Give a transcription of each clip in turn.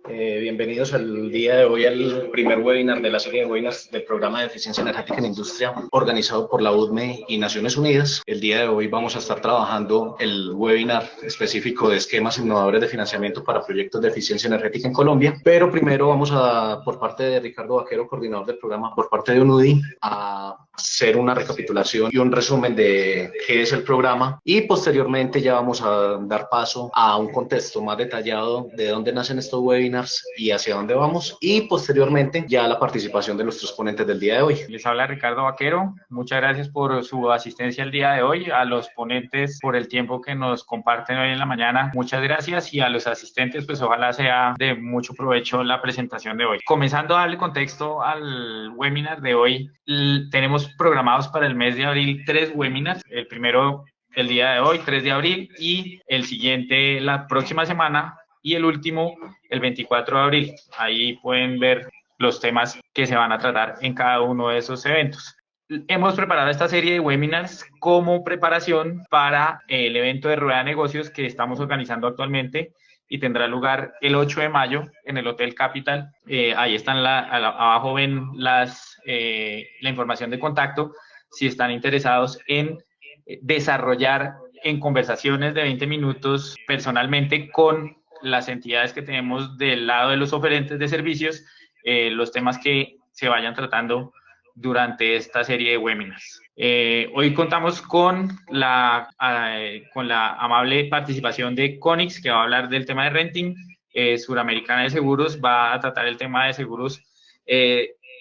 Bienvenidos al día de hoy al primer webinar de la serie de webinars del Programa de Eficiencia Energética en Industria organizado por la UDME y Naciones Unidas. El día de hoy vamos a estar trabajando el webinar específico de esquemas innovadores de financiamiento para proyectos de eficiencia energética en Colombia, pero primero vamos a, por parte de Ricardo Vaquero, coordinador del programa por parte de UNUDI, a hacer una recapitulación y un resumen de qué es el programa y posteriormente ya vamos a dar paso a un contexto más detallado de dónde nacen estos webinars y hacia dónde vamos, y posteriormente ya la participación de nuestros ponentes del día de hoy. Les habla Ricardo Vaquero. Muchas gracias por su asistencia el día de hoy, a los ponentes por el tiempo que nos comparten hoy en la mañana. Muchas gracias, y a los asistentes, pues ojalá sea de mucho provecho la presentación de hoy. Comenzando a darle contexto al webinar de hoy, tenemos programados para el mes de abril 3 webinars. El primero el día de hoy, 3 de abril, y el siguiente la próxima semana, y el último el 24 de abril. Ahí pueden ver los temas que se van a tratar en cada uno de esos eventos. Hemos preparado esta serie de webinars como preparación para el evento de Rueda de Negocios que estamos organizando actualmente y tendrá lugar el 8 de mayo en el Hotel Capital. Ahí están, abajo ven la información de contacto si están interesados en desarrollar en conversaciones de 20 minutos personalmente con las entidades que tenemos del lado de los oferentes de servicios, los temas que se vayan tratando durante esta serie de webinars. Hoy contamos con la amable participación de Conix, que va a hablar del tema de renting. Suramericana de Seguros va a tratar el tema de seguros,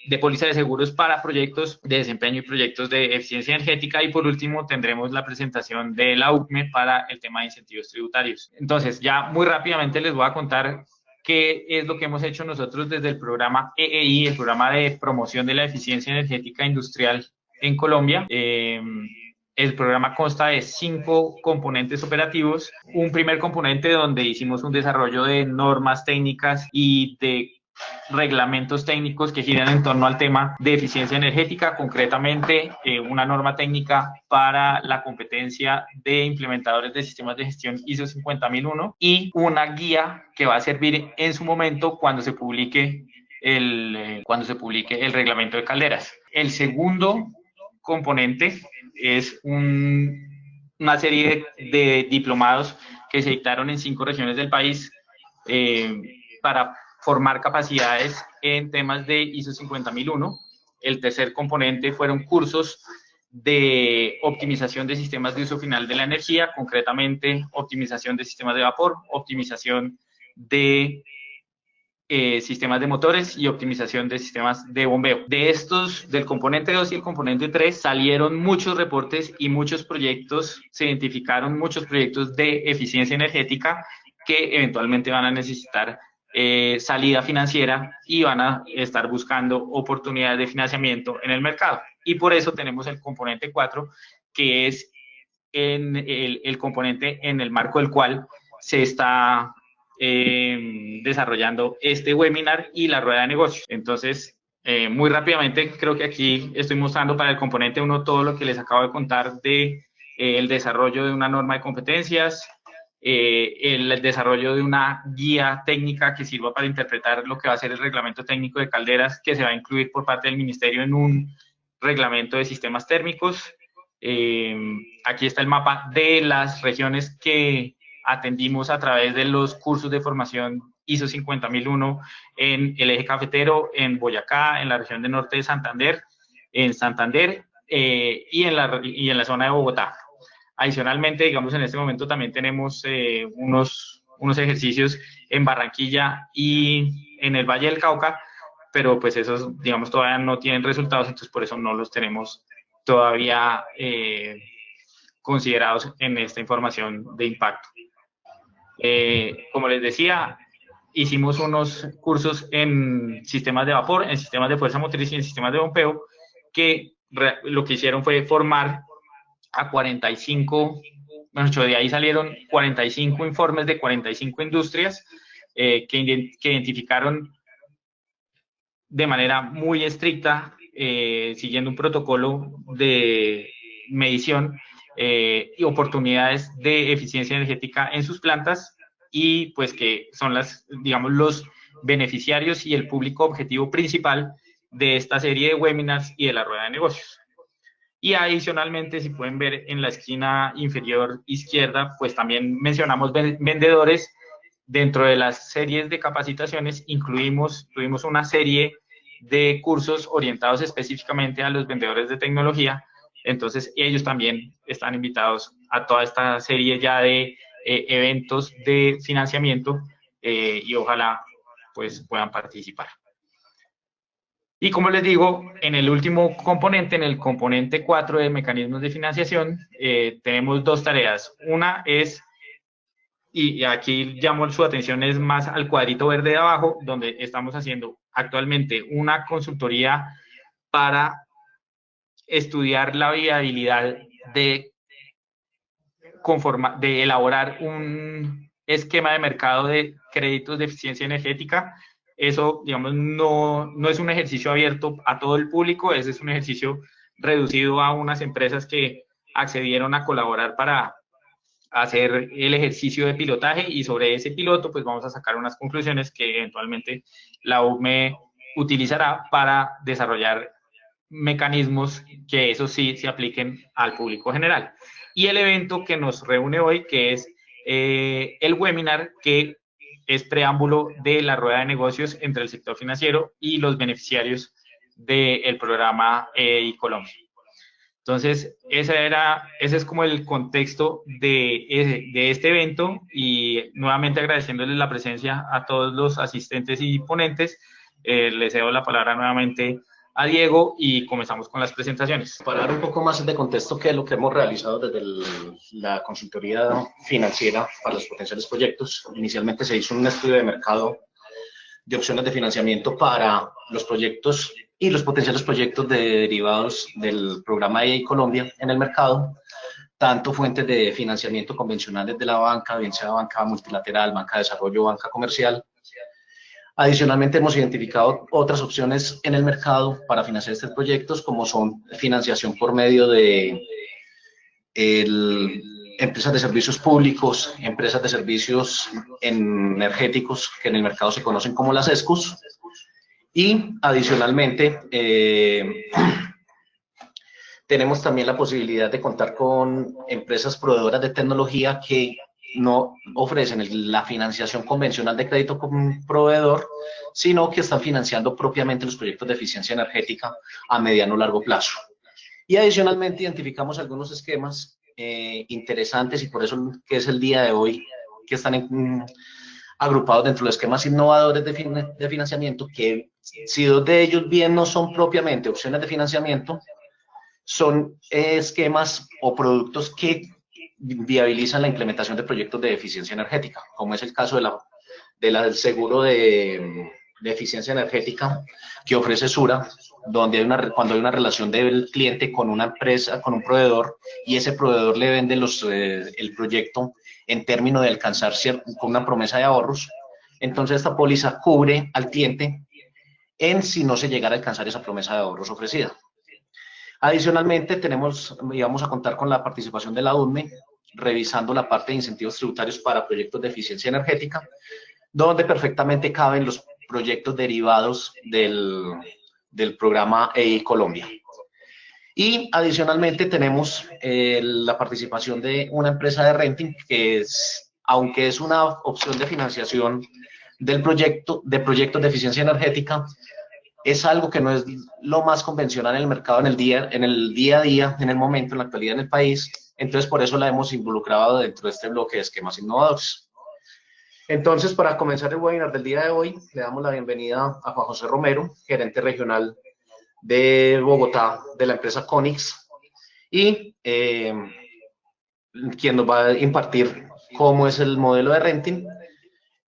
de póliza de seguros para proyectos de desempeño y proyectos de eficiencia energética, y por último tendremos la presentación de la UCME para el tema de incentivos tributarios. Entonces, ya muy rápidamente les voy a contar qué es lo que hemos hecho nosotros desde el programa EEI, el programa de promoción de la eficiencia energética industrial en Colombia. El programa consta de 5 componentes operativos. Un primer componente donde hicimos un desarrollo de normas técnicas y de reglamentos técnicos que giran en torno al tema de eficiencia energética, concretamente una norma técnica para la competencia de implementadores de sistemas de gestión ISO 50001 y una guía que va a servir en su momento cuando se publique el reglamento de calderas. El segundo componente es una serie de diplomados que se dictaron en 5 regiones del país para formar capacidades en temas de ISO 50001. El tercer componente fueron cursos de optimización de sistemas de uso final de la energía, concretamente optimización de sistemas de vapor, optimización de sistemas de motores y optimización de sistemas de bombeo. De estos, del componente 2 y el componente 3, salieron muchos reportes y muchos proyectos, se identificaron muchos proyectos de eficiencia energética que eventualmente van a necesitar salida financiera y van a estar buscando oportunidades de financiamiento en el mercado. Y por eso tenemos el componente 4, que es el componente en el marco del cual se está desarrollando este webinar y la rueda de negocios. Entonces, muy rápidamente, creo que aquí estoy mostrando para el componente 1 todo lo que les acabo de contar de el desarrollo de una norma de competencias, el desarrollo de una guía técnica que sirva para interpretar lo que va a ser el reglamento técnico de calderas, que se va a incluir por parte del ministerio en un reglamento de sistemas térmicos. Aquí está el mapa de las regiones que atendimos a través de los cursos de formación ISO 50001 en el eje cafetero, en Boyacá, en la región del norte de Santander, en Santander y en la zona de Bogotá. Adicionalmente, digamos, en este momento también tenemos unos ejercicios en Barranquilla y en el Valle del Cauca, pero pues esos, digamos, todavía no tienen resultados, entonces por eso no los tenemos todavía considerados en esta información de impacto. Como les decía, hicimos unos cursos en sistemas de vapor, en sistemas de fuerza motriz y en sistemas de bombeo, que lo que hicieron fue formar a 45, bueno, de ahí salieron 45 informes de 45 industrias que identificaron de manera muy estricta, siguiendo un protocolo de medición y oportunidades de eficiencia energética en sus plantas, y pues que son digamos, los beneficiarios y el público objetivo principal de esta serie de webinars y de la rueda de negocios. Y adicionalmente, si pueden ver en la esquina inferior izquierda, pues también mencionamos vendedores. Dentro de las series de capacitaciones tuvimos una serie de cursos orientados específicamente a los vendedores de tecnología. Entonces, ellos también están invitados a toda esta serie ya de eventos de financiamiento y ojalá pues puedan participar. Y como les digo, en el último componente, en el componente 4 de mecanismos de financiación, tenemos dos tareas. Una es, y aquí llamo su atención, es más al cuadrito verde de abajo, donde estamos haciendo actualmente una consultoría para estudiar la viabilidad de elaborar un esquema de mercado de créditos de eficiencia energética. Eso, digamos, no es un ejercicio abierto a todo el público, ese es un ejercicio reducido a unas empresas que accedieron a colaborar para hacer el ejercicio de pilotaje, y sobre ese piloto pues vamos a sacar unas conclusiones que eventualmente la UME utilizará para desarrollar mecanismos que eso sí se apliquen al público general. Y el evento que nos reúne hoy, que es el webinar, que es preámbulo de la rueda de negocios entre el sector financiero y los beneficiarios del programa Colombia. Entonces, ese es como el contexto de este evento, y nuevamente agradeciéndoles la presencia a todos los asistentes y ponentes. Les cedo la palabra nuevamente a Diego y comenzamos con las presentaciones. Para dar un poco más de contexto, qué es lo que hemos realizado desde la consultoría financiera para los potenciales proyectos. Inicialmente se hizo un estudio de mercado de opciones de financiamiento para los proyectos y los potenciales proyectos derivados del programa EI Colombia en el mercado, tanto fuentes de financiamiento convencionales de la banca, bien sea banca multilateral, banca de desarrollo, banca comercial. Adicionalmente, hemos identificado otras opciones en el mercado para financiar estos proyectos, como son financiación por medio de empresas de servicios públicos, empresas de servicios energéticos, que en el mercado se conocen como las ESCOs, y adicionalmente tenemos también la posibilidad de contar con empresas proveedoras de tecnología que no ofrecen la financiación convencional de crédito con proveedor, sino que están financiando propiamente los proyectos de eficiencia energética a mediano o largo plazo. Y adicionalmente identificamos algunos esquemas interesantes, y por eso que es el día de hoy, que están agrupados dentro de los esquemas innovadores de financiamiento, que si dos de ellos bien no son propiamente opciones de financiamiento, son esquemas o productos que viabilizan la implementación de proyectos de eficiencia energética, como es el caso del seguro de eficiencia energética que ofrece Sura, donde cuando hay una relación del cliente con una empresa, con un proveedor, y ese proveedor le vende el proyecto en términos de alcanzar con una promesa de ahorros, entonces esta póliza cubre al cliente si no se llegara a alcanzar esa promesa de ahorros ofrecida. Adicionalmente, vamos a contar con la participación de la UDME, revisando la parte de incentivos tributarios para proyectos de eficiencia energética, donde perfectamente caben los proyectos derivados del programa EI Colombia. Y adicionalmente tenemos la participación de una empresa de renting, que aunque es una opción de financiación de proyectos de eficiencia energética, es algo que no es lo más convencional en el mercado en el día a día, en el momento, en la actualidad en el país. Entonces, por eso la hemos involucrado dentro de este bloque de esquemas innovadores. Entonces, para comenzar el webinar del día de hoy, le damos la bienvenida a Juan José Romero, gerente regional de Bogotá de la empresa Conix, y quien nos va a impartir cómo es el modelo de renting.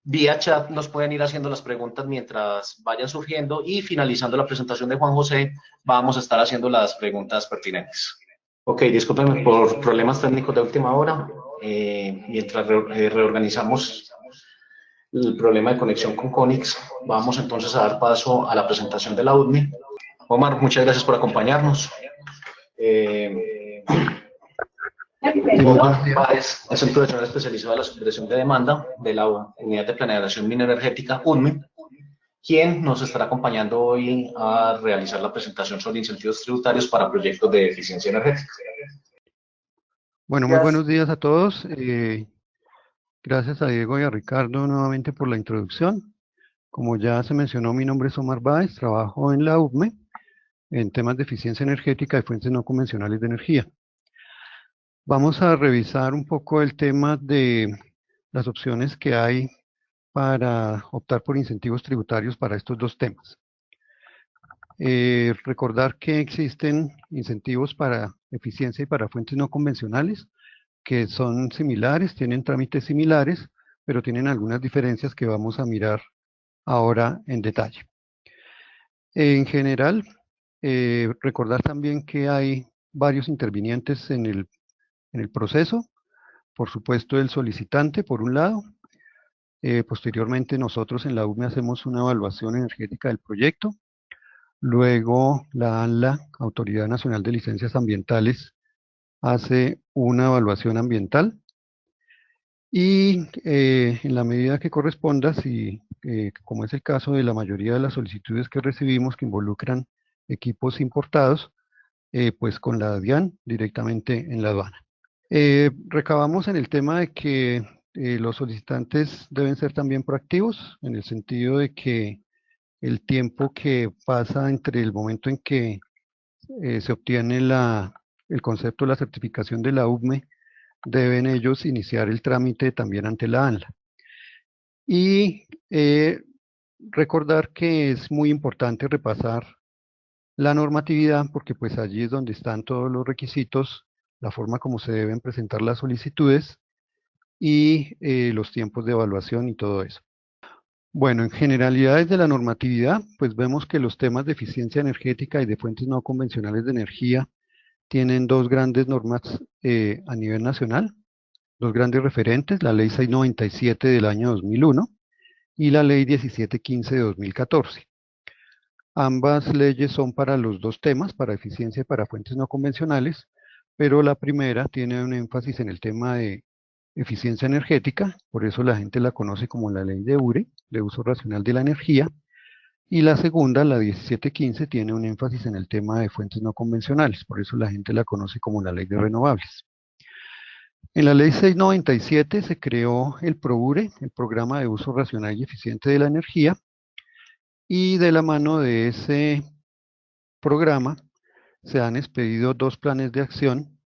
Vía chat nos pueden ir haciendo las preguntas mientras vayan surgiendo, y finalizando la presentación de Juan José vamos a estar haciendo las preguntas pertinentes. Ok, discúlpenme por problemas técnicos de última hora. Mientras reorganizamos el problema de conexión con Conix, vamos entonces a dar paso a la presentación de la UDMI. Omar, muchas gracias por acompañarnos. Es el Centro Nacional Especializado de la Subvención de Demanda de la Unidad de Planeación Minoenergética, UNME. quien nos estará acompañando hoy a realizar la presentación sobre incentivos tributarios para proyectos de eficiencia energética. Bueno, muy buenos días a todos. Gracias a Diego y a Ricardo nuevamente por la introducción. Como ya se mencionó, mi nombre es Omar Báez, trabajo en la UVME en temas de eficiencia energética y fuentes no convencionales de energía. Vamos a revisar un poco el tema de las opciones que hay para optar por incentivos tributarios para estos dos temas. Recordar que existen incentivos para eficiencia y para fuentes no convencionales, que son similares, tienen trámites similares, pero tienen algunas diferencias que vamos a mirar ahora en detalle. En general, recordar también que hay varios intervinientes en el proceso. Por supuesto, el solicitante, por un lado. Posteriormente, nosotros en la UME hacemos una evaluación energética del proyecto. Luego, la ANLA, Autoridad Nacional de Licencias Ambientales, hace una evaluación ambiental. Y en la medida que corresponda, si, como es el caso de la mayoría de las solicitudes que recibimos que involucran equipos importados, pues con la DIAN directamente en la aduana. Recabamos en el tema de que los solicitantes deben ser también proactivos, en el sentido de que el tiempo que pasa entre el momento en que se obtiene el concepto de la certificación de la UVME, deben ellos iniciar el trámite también ante la ANLA. Y recordar que es muy importante repasar la normatividad, porque pues allí es donde están todos los requisitos, la forma como se deben presentar las solicitudes y los tiempos de evaluación y todo eso. Bueno, en generalidades de la normatividad, pues vemos que los temas de eficiencia energética y de fuentes no convencionales de energía tienen dos grandes normas a nivel nacional, dos grandes referentes, la Ley 697 del año 2001 y la Ley 1715 de 2014. Ambas leyes son para los dos temas, para eficiencia y para fuentes no convencionales, pero la primera tiene un énfasis en el tema de eficiencia energética, por eso la gente la conoce como la ley de URE, de uso racional de la energía, y la segunda, la 1715, tiene un énfasis en el tema de fuentes no convencionales, por eso la gente la conoce como la ley de renovables. En la ley 697 se creó el PROURE, el Programa de Uso Racional y Eficiente de la Energía, y de la mano de ese programa se han expedido dos planes de acción,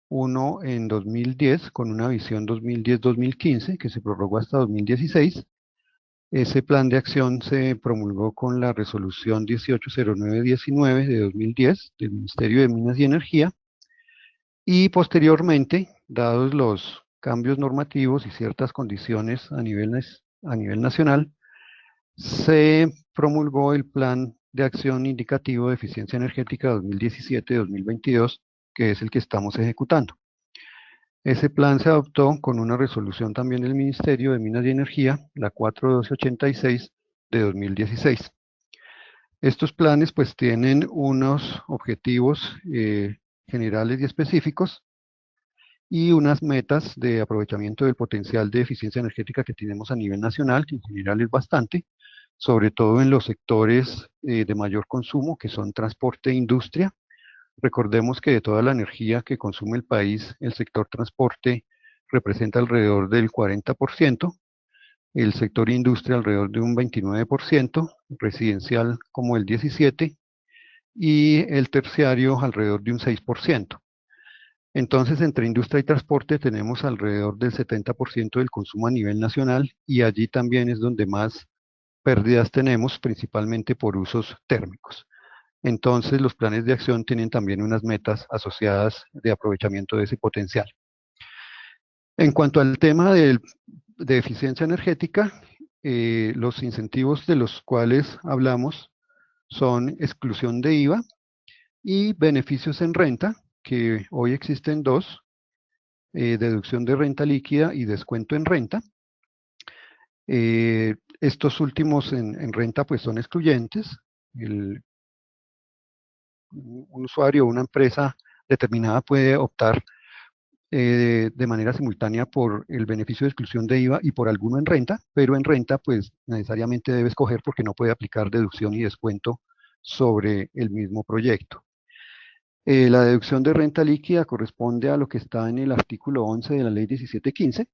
uno en 2010 con una visión 2010-2015 que se prorrogó hasta 2016. Ese plan de acción se promulgó con la resolución 180919 de 2010 del Ministerio de Minas y Energía y posteriormente, dados los cambios normativos y ciertas condiciones a nivel nacional, se promulgó el Plan de Acción Indicativo de Eficiencia Energética 2017-2022, que es el que estamos ejecutando. Ese plan se adoptó con una resolución también del Ministerio de Minas y Energía, la 4286 de 2016. Estos planes pues tienen unos objetivos generales y específicos y unas metas de aprovechamiento del potencial de eficiencia energética que tenemos a nivel nacional, que en general es bastante, sobre todo en los sectores de mayor consumo, que son transporte e industria. Recordemos que de toda la energía que consume el país, el sector transporte representa alrededor del 40%, el sector industria alrededor de un 29%, residencial como el 17% y el terciario alrededor de un 6%. Entonces, entre industria y transporte tenemos alrededor del 70% del consumo a nivel nacional y allí también es donde más pérdidas tenemos, principalmente por usos térmicos. Entonces, los planes de acción tienen también unas metas asociadas de aprovechamiento de ese potencial. En cuanto al tema de eficiencia energética, los incentivos de los cuales hablamos son exclusión de IVA y beneficios en renta, que hoy existen dos, deducción de renta líquida y descuento en renta. Estos últimos en renta pues son excluyentes. Un usuario o una empresa determinada puede optar de manera simultánea por el beneficio de exclusión de IVA y por alguno en renta, pero en renta pues necesariamente debe escoger porque no puede aplicar deducción y descuento sobre el mismo proyecto. La deducción de renta líquida corresponde a lo que está en el artículo 11 de la ley 1715,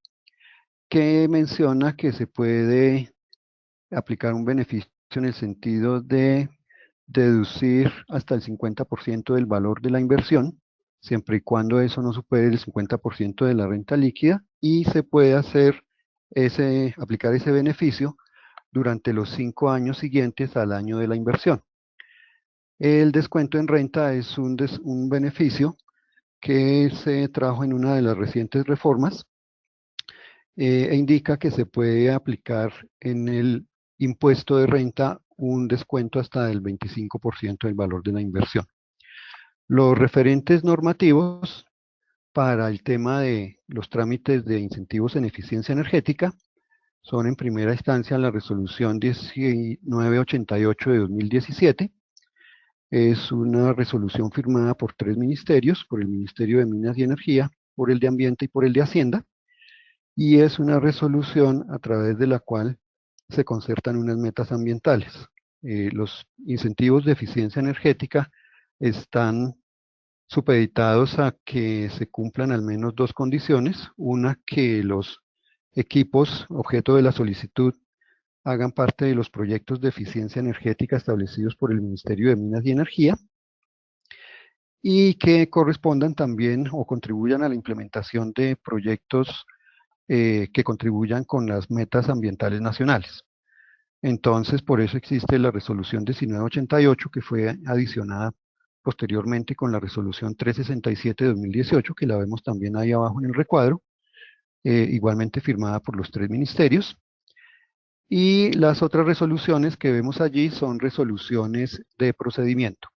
que menciona que se puede aplicar un beneficio en el sentido de deducir hasta el 50% del valor de la inversión, siempre y cuando eso no supere el 50% de la renta líquida, y se puede aplicar ese beneficio durante los 5 años siguientes al año de la inversión. El descuento en renta es un beneficio que se trajo en una de las recientes reformas e indica que se puede aplicar en el impuesto de renta un descuento hasta del 25% del valor de la inversión. Los referentes normativos para el tema de los trámites de incentivos en eficiencia energética son en primera instancia la resolución 1988 de 2017. Es una resolución firmada por 3 ministerios, por el Ministerio de Minas y Energía, por el de Ambiente y por el de Hacienda, y es una resolución a través de la cual se concertan unas metas ambientales. Los incentivos de eficiencia energética están supeditados a que se cumplan al menos 2 condiciones. Una, que los equipos objeto de la solicitud hagan parte de los proyectos de eficiencia energética establecidos por el Ministerio de Minas y Energía, y que correspondan también o contribuyan a la implementación de proyectos que contribuyan con las metas ambientales nacionales. Entonces, por eso existe la resolución 1988, que fue adicionada posteriormente con la resolución 367 de 2018, que la vemos también ahí abajo en el recuadro, igualmente firmada por los 3 ministerios. Y las otras resoluciones que vemos allí son resoluciones de procedimiento,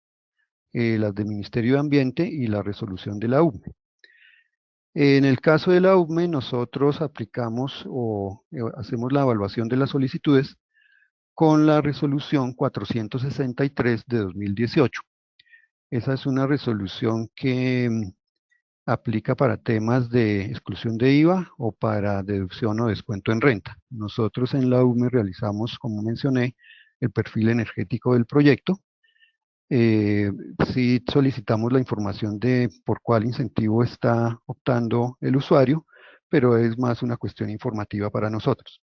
las del Ministerio de Ambiente y la resolución de la UME. En el caso de la UME, nosotros aplicamos o hacemos la evaluación de las solicitudes con la resolución 463 de 2018. Esa es una resolución que aplica para temas de exclusión de IVA o para deducción o descuento en renta. Nosotros en la UME realizamos, como mencioné, el perfil energético del proyecto. Sí solicitamos la información de por cuál incentivo está optando el usuario, pero es más una cuestión informativa para nosotros.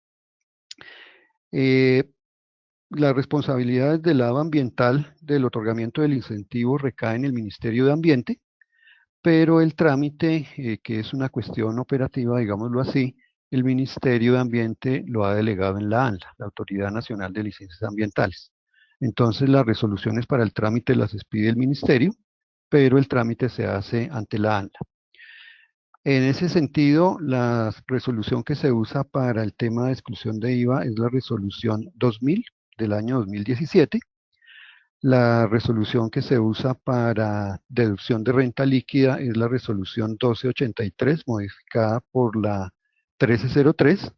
Las responsabilidades del lado ambiental del otorgamiento del incentivo recaen en el Ministerio de Ambiente, pero el trámite, que es una cuestión operativa, digámoslo así, el Ministerio de Ambiente lo ha delegado en la ANLA, la Autoridad Nacional de Licencias Ambientales. Entonces las resoluciones para el trámite las expide el Ministerio, pero el trámite se hace ante la ANLA. En ese sentido, la resolución que se usa para el tema de exclusión de IVA es la resolución 2000 del año 2017. La resolución que se usa para deducción de renta líquida es la resolución 1283, modificada por la 1303,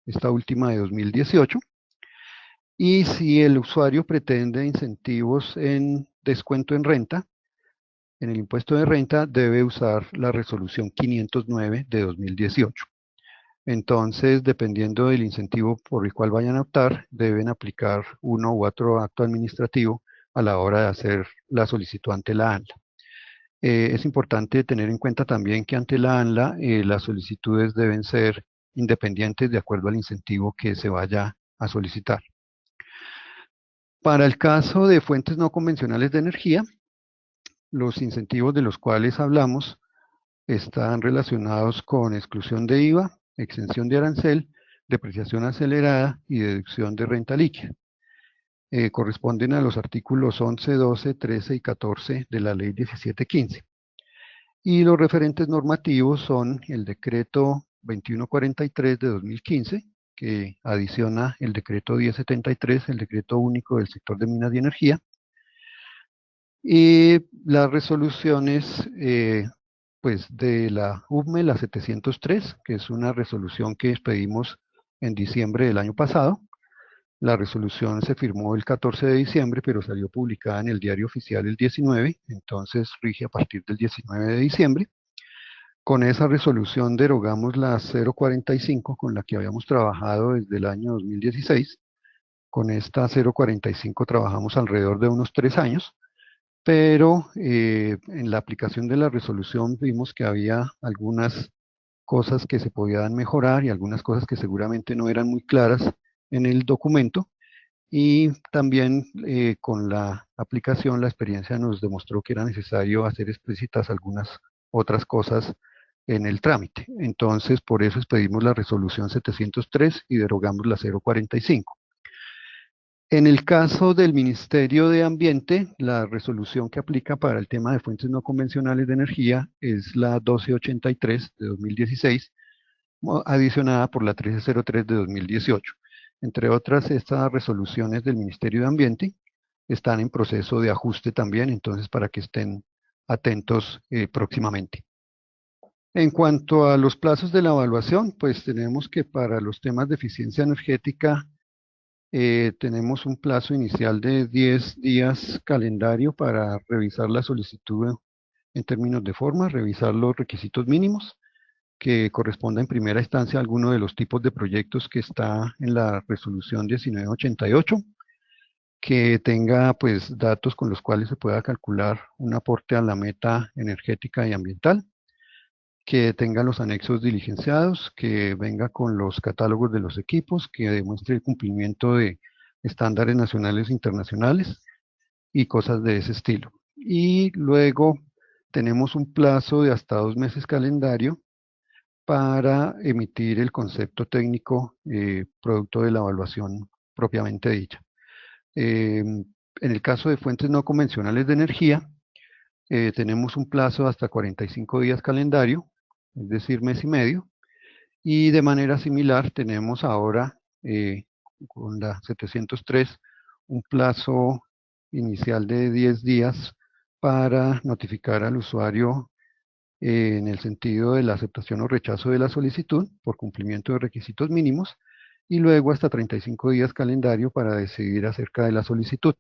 esta última de 2018. Y si el usuario pretende incentivos en descuento en renta, en el impuesto de renta, debe usar la resolución 509 de 2018. Entonces, dependiendo del incentivo por el cual vayan a optar, deben aplicar uno u otro acto administrativo a la hora de hacer la solicitud ante la ANLA. Es importante tener en cuenta también que ante la ANLA las solicitudes deben ser independientes de acuerdo al incentivo que se vaya a solicitar. Para el caso de fuentes no convencionales de energía, los incentivos de los cuales hablamos están relacionados con exclusión de IVA, exención de arancel, depreciación acelerada y deducción de renta líquida. Corresponden a los artículos 11, 12, 13 y 14 de la ley 1715. Y los referentes normativos son el decreto 2143 de 2015, que adiciona el decreto 1073, el decreto único del sector de minas y energía, y las resoluciones pues de la UME, la 703, que es una resolución que expedimos en diciembre del año pasado. La resolución se firmó el 14 de diciembre, pero salió publicada en el Diario Oficial el 19, entonces rige a partir del 19 de diciembre. Con esa resolución derogamos la 045 con la que habíamos trabajado desde el año 2016. Con esta 045 trabajamos alrededor de unos 3 años, pero en la aplicación de la resolución vimos que había algunas cosas que se podían mejorar y algunas cosas que seguramente no eran muy claras en el documento. Y también con la aplicación, la experiencia nos demostró que era necesario hacer explícitas algunas otras cosas en el trámite. Entonces, por eso expedimos la resolución 703 y derogamos la 045. En el caso del Ministerio de Ambiente, la resolución que aplica para el tema de fuentes no convencionales de energía es la 1283 de 2016, adicionada por la 1303 de 2018. Entre otras, estas resoluciones del Ministerio de Ambiente están en proceso de ajuste también, entonces para que estén atentos próximamente. En cuanto a los plazos de la evaluación, pues tenemos que para los temas de eficiencia energética tenemos un plazo inicial de 10 días calendario para revisar la solicitud en términos de forma, revisar los requisitos mínimos que corresponda en primera instancia a alguno de los tipos de proyectos que está en la resolución 1988, que tenga pues datos con los cuales se pueda calcular un aporte a la meta energética y ambiental, que tenga los anexos diligenciados, que venga con los catálogos de los equipos, que demuestre el cumplimiento de estándares nacionales e internacionales y cosas de ese estilo. Y luego tenemos un plazo de hasta 2 meses calendario para emitir el concepto técnico producto de la evaluación propiamente dicha. En el caso de fuentes no convencionales de energía, tenemos un plazo de hasta 45 días calendario, es decir, mes y medio, y de manera similar tenemos ahora con la 703 un plazo inicial de 10 días para notificar al usuario en el sentido de la aceptación o rechazo de la solicitud por cumplimiento de requisitos mínimos y luego hasta 35 días calendario para decidir acerca de la solicitud.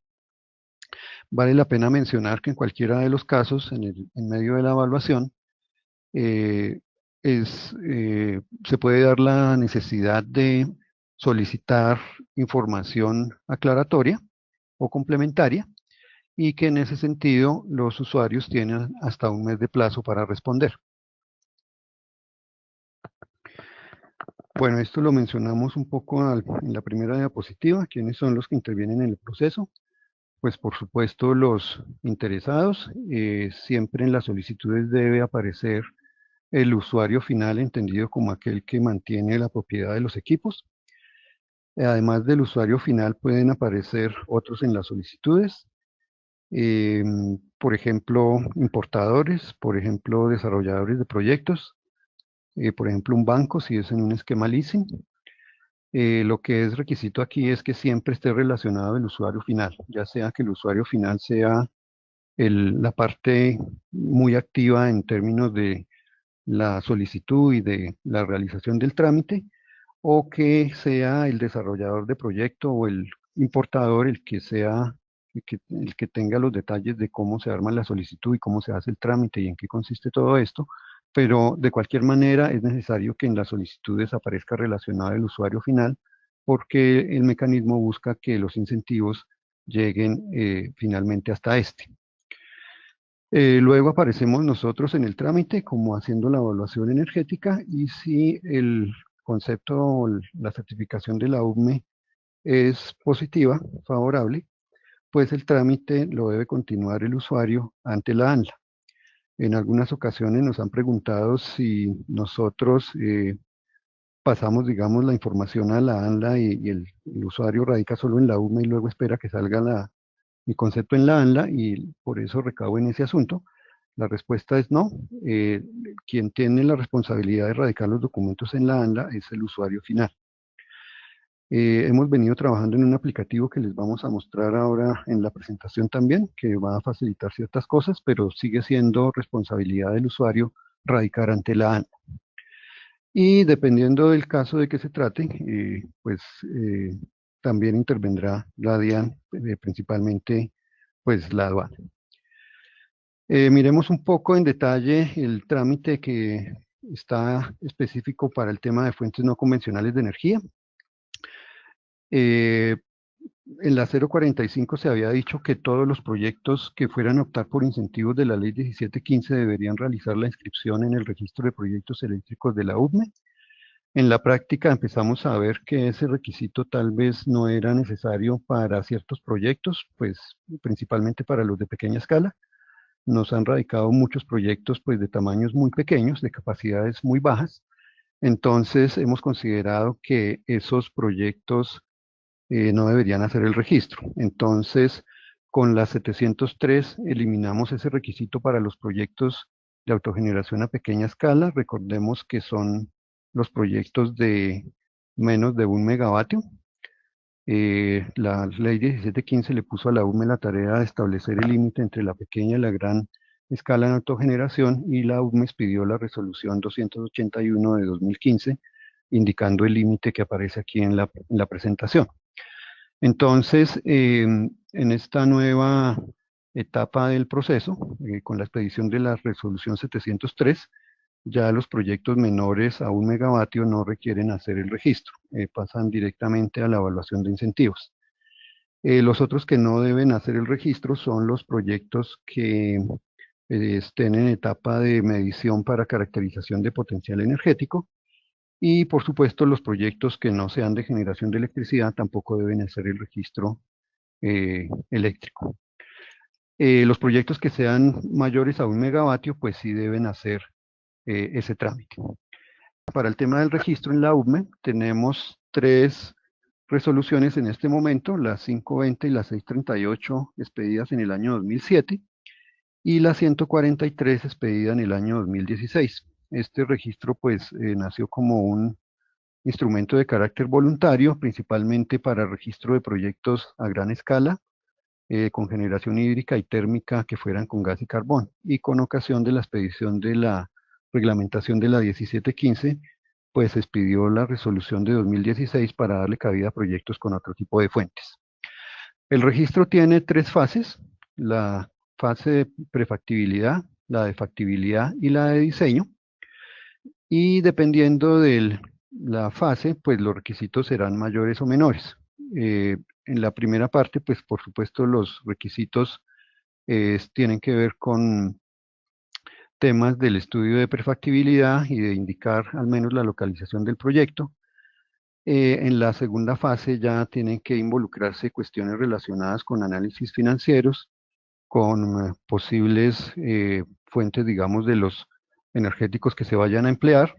Vale la pena mencionar que en cualquiera de los casos, en medio de la evaluación, eh, se puede dar la necesidad de solicitar información aclaratoria o complementaria y que en ese sentido los usuarios tienen hasta un mes de plazo para responder. Bueno, esto lo mencionamos un poco en la primera diapositiva, quiénes son los que intervienen en el proceso. Pues por supuesto los interesados, siempre en las solicitudes debe aparecer el usuario final entendido como aquel que mantiene la propiedad de los equipos. Además del usuario final pueden aparecer otros en las solicitudes, por ejemplo importadores, por ejemplo desarrolladores de proyectos, por ejemplo un banco si es en un esquema leasing. Lo que es requisito aquí es que siempre esté relacionado el usuario final, ya sea que el usuario final sea la parte muy activa en términos de la solicitud y de la realización del trámite, o que sea el desarrollador de proyecto o el importador el que sea el que tenga los detalles de cómo se arma la solicitud y cómo se hace el trámite y en qué consiste todo esto, pero de cualquier manera es necesario que en las solicitudes aparezca relacionado el usuario final porque el mecanismo busca que los incentivos lleguen finalmente hasta este. Luego aparecemos nosotros en el trámite como haciendo la evaluación energética y si el concepto o la certificación de la UME es positiva, favorable, pues el trámite lo debe continuar el usuario ante la ANLA. En algunas ocasiones nos han preguntado si nosotros pasamos, digamos, la información a la ANLA y el usuario radica solo en la UME y luego espera que salga mi concepto en la ANLA y por eso recabo en ese asunto. La respuesta es no. Quien tiene la responsabilidad de radicar los documentos en la ANLA es el usuario final. Hemos venido trabajando en un aplicativo que les vamos a mostrar ahora en la presentación también, que va a facilitar ciertas cosas, pero sigue siendo responsabilidad del usuario radicar ante la ANLA. Y dependiendo del caso de que se trate, pues también intervendrá la DIAN, principalmente pues la aduana. Miremos un poco en detalle el trámite que está específico para el tema de fuentes no convencionales de energía. En la 045 se había dicho que todos los proyectos que fueran a optar por incentivos de la ley 1715 deberían realizar la inscripción en el registro de proyectos eléctricos de la UDME. En la práctica empezamos a ver que ese requisito tal vez no era necesario para ciertos proyectos, pues principalmente para los de pequeña escala. Nos han radicado muchos proyectos pues de tamaños muy pequeños, de capacidades muy bajas. Entonces hemos considerado que esos proyectos no deberían hacer el registro. Entonces, con la 703 eliminamos ese requisito para los proyectos de autogeneración a pequeña escala. Recordemos que son los proyectos de menos de 1 megavatio. La ley 1715 le puso a la UME la tarea de establecer el límite entre la pequeña y la gran escala en autogeneración, y la UME pidió la resolución 281 de 2015, indicando el límite que aparece aquí en la presentación. Entonces, en esta nueva etapa del proceso, con la expedición de la resolución 703, ya los proyectos menores a 1 megavatio no requieren hacer el registro, pasan directamente a la evaluación de incentivos. Los otros que no deben hacer el registro son los proyectos que estén en etapa de medición para caracterización de potencial energético, y por supuesto los proyectos que no sean de generación de electricidad tampoco deben hacer el registro eléctrico. Los proyectos que sean mayores a 1 megavatio pues sí deben hacer ese trámite. Para el tema del registro en la UME tenemos 3 resoluciones en este momento, la 520 y la 638 expedidas en el año 2007 y la 143 expedida en el año 2016. Este registro pues nació como un instrumento de carácter voluntario, principalmente para registro de proyectos a gran escala, con generación hídrica y térmica que fueran con gas y carbón, y con ocasión de la expedición de la reglamentación de la 1715, pues se expidió la resolución de 2016 para darle cabida a proyectos con otro tipo de fuentes. El registro tiene 3 fases: la fase de prefactibilidad, la de factibilidad y la de diseño, y dependiendo de la fase, pues los requisitos serán mayores o menores. En la primera parte, pues por supuesto los requisitos tienen que ver con temas del estudio de prefactibilidad y de indicar al menos la localización del proyecto. En la segunda fase ya tienen que involucrarse cuestiones relacionadas con análisis financieros, con posibles fuentes, digamos, de los energéticos que se vayan a emplear.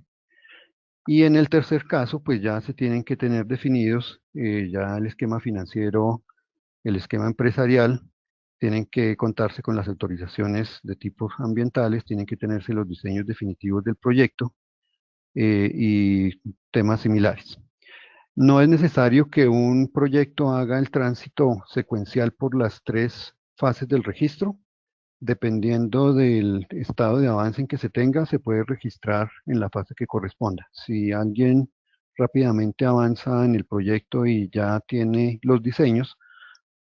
Y en el tercer caso, pues ya se tienen que tener definidos ya el esquema financiero, el esquema empresarial, tienen que contarse con las autorizaciones de tipos ambientales, tienen que tenerse los diseños definitivos del proyecto y temas similares. No es necesario que un proyecto haga el tránsito secuencial por las 3 fases del registro. Dependiendo del estado de avance en que se tenga, se puede registrar en la fase que corresponda. Si alguien rápidamente avanza en el proyecto y ya tiene los diseños,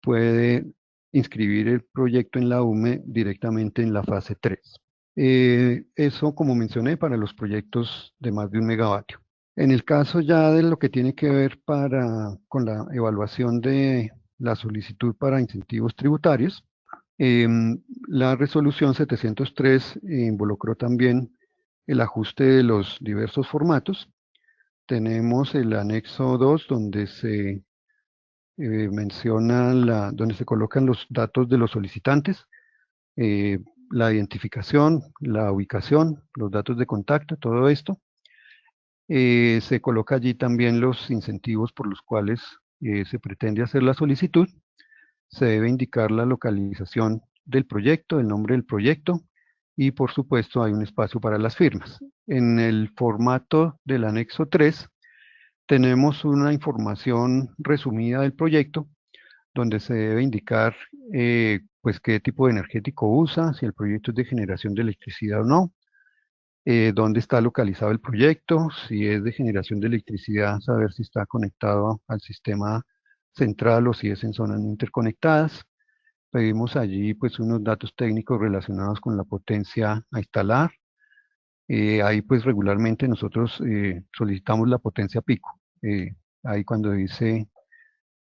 puede inscribir el proyecto en la UME directamente en la fase 3. Eso, como mencioné, para los proyectos de más de 1 megavatio. En el caso ya de lo que tiene que ver con la evaluación de la solicitud para incentivos tributarios, la resolución 703 involucró también el ajuste de los diversos formatos. Tenemos el anexo 2 donde se menciona donde se colocan los datos de los solicitantes, la identificación, la ubicación, los datos de contacto, todo esto. Se coloca allí también los incentivos por los cuales se pretende hacer la solicitud. Se debe indicar la localización del proyecto, el nombre del proyecto, y por supuesto hay un espacio para las firmas. En el formato del anexo 3 tenemos una información resumida del proyecto, donde se debe indicar pues qué tipo de energético usa, si el proyecto es de generación de electricidad o no, dónde está localizado el proyecto, si es de generación de electricidad, saber si está conectado al sistema central o si es en zonas no interconectadas, Pedimos allí pues unos datos técnicos relacionados con la potencia a instalar. Ahí pues regularmente nosotros solicitamos la potencia pico. Ahí cuando dice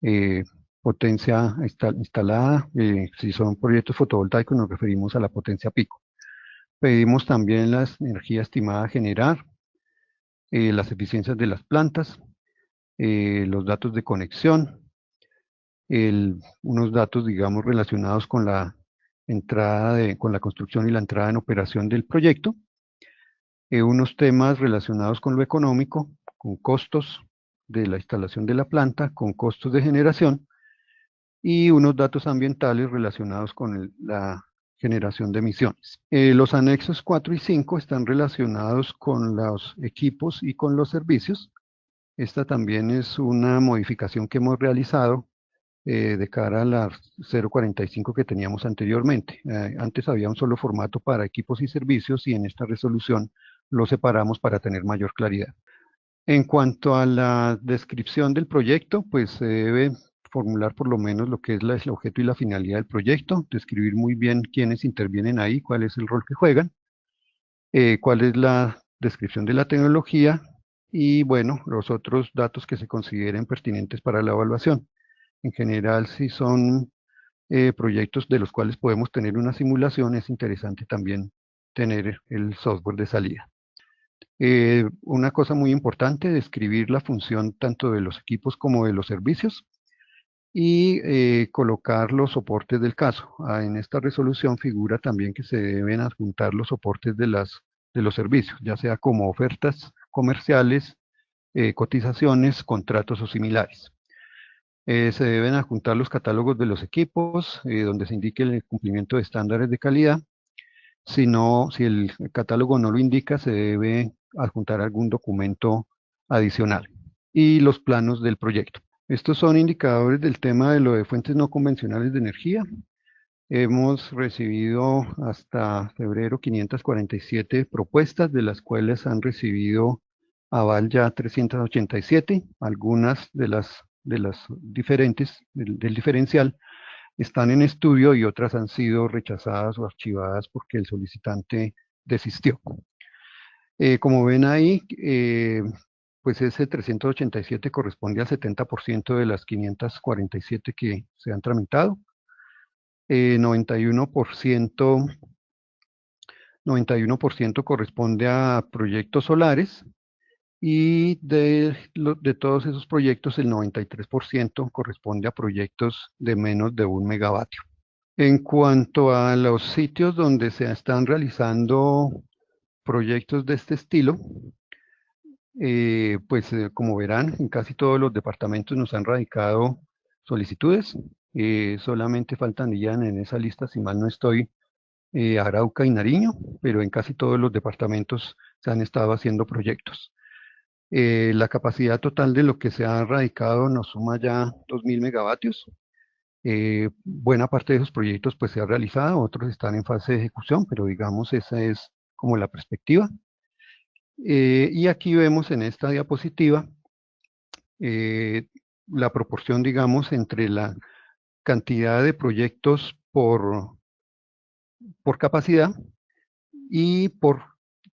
eh, potencia instalada, si son proyectos fotovoltaicos nos referimos a la potencia pico. Pedimos también la energía estimada a generar, las eficiencias de las plantas, los datos de conexión, unos datos, digamos, relacionados con la con la construcción y la entrada en operación del proyecto, unos temas relacionados con lo económico, con costos de la instalación de la planta, con costos de generación, y unos datos ambientales relacionados con la generación de emisiones. Los anexos 4 y 5 están relacionados con los equipos y con los servicios. Esta también es una modificación que hemos realizado de cara a la 045 que teníamos anteriormente. Antes había un solo formato para equipos y servicios y en esta resolución lo separamos para tener mayor claridad. En cuanto a la descripción del proyecto, pues se debe formular por lo menos lo que es el objeto y la finalidad del proyecto, describir muy bien quiénes intervienen ahí, cuál es el rol que juegan, cuál es la descripción de la tecnología y, bueno, los otros datos que se consideren pertinentes para la evaluación. En general, si son proyectos de los cuales podemos tener una simulación, es interesante también tener el software de salida. Una cosa muy importante, describir la función tanto de los equipos como de los servicios y colocar los soportes del caso. En esta resolución figura también que se deben adjuntar los soportes de los servicios, ya sea como ofertas comerciales, cotizaciones, contratos o similares. Se deben adjuntar los catálogos de los equipos, donde se indique el cumplimiento de estándares de calidad. Si el catálogo no lo indica, se debe adjuntar algún documento adicional. Y los planos del proyecto. Estos son indicadores del tema de lo de fuentes no convencionales de energía. Hemos recibido hasta febrero 547 propuestas, de las cuales han recibido aval ya 387. Algunas de las diferentes del diferencial están en estudio y otras han sido rechazadas o archivadas porque el solicitante desistió. Como ven ahí, pues ese 387 corresponde al 70% de las 547 que se han tramitado. 91% corresponde a proyectos solares y de todos esos proyectos el 93% corresponde a proyectos de menos de 1 megavatio. En cuanto a los sitios donde se están realizando proyectos de este estilo, como verán, en casi todos los departamentos nos han radicado solicitudes. Solamente faltarían en esa lista, si mal no estoy, Arauca y Nariño, pero en casi todos los departamentos se han estado haciendo proyectos. La capacidad total de lo que se ha radicado nos suma ya 2.000 megavatios. Buena parte de esos proyectos pues se ha realizado, otros están en fase de ejecución, pero digamos esa es como la perspectiva. Y aquí vemos en esta diapositiva la proporción, digamos, entre la cantidad de proyectos por capacidad y por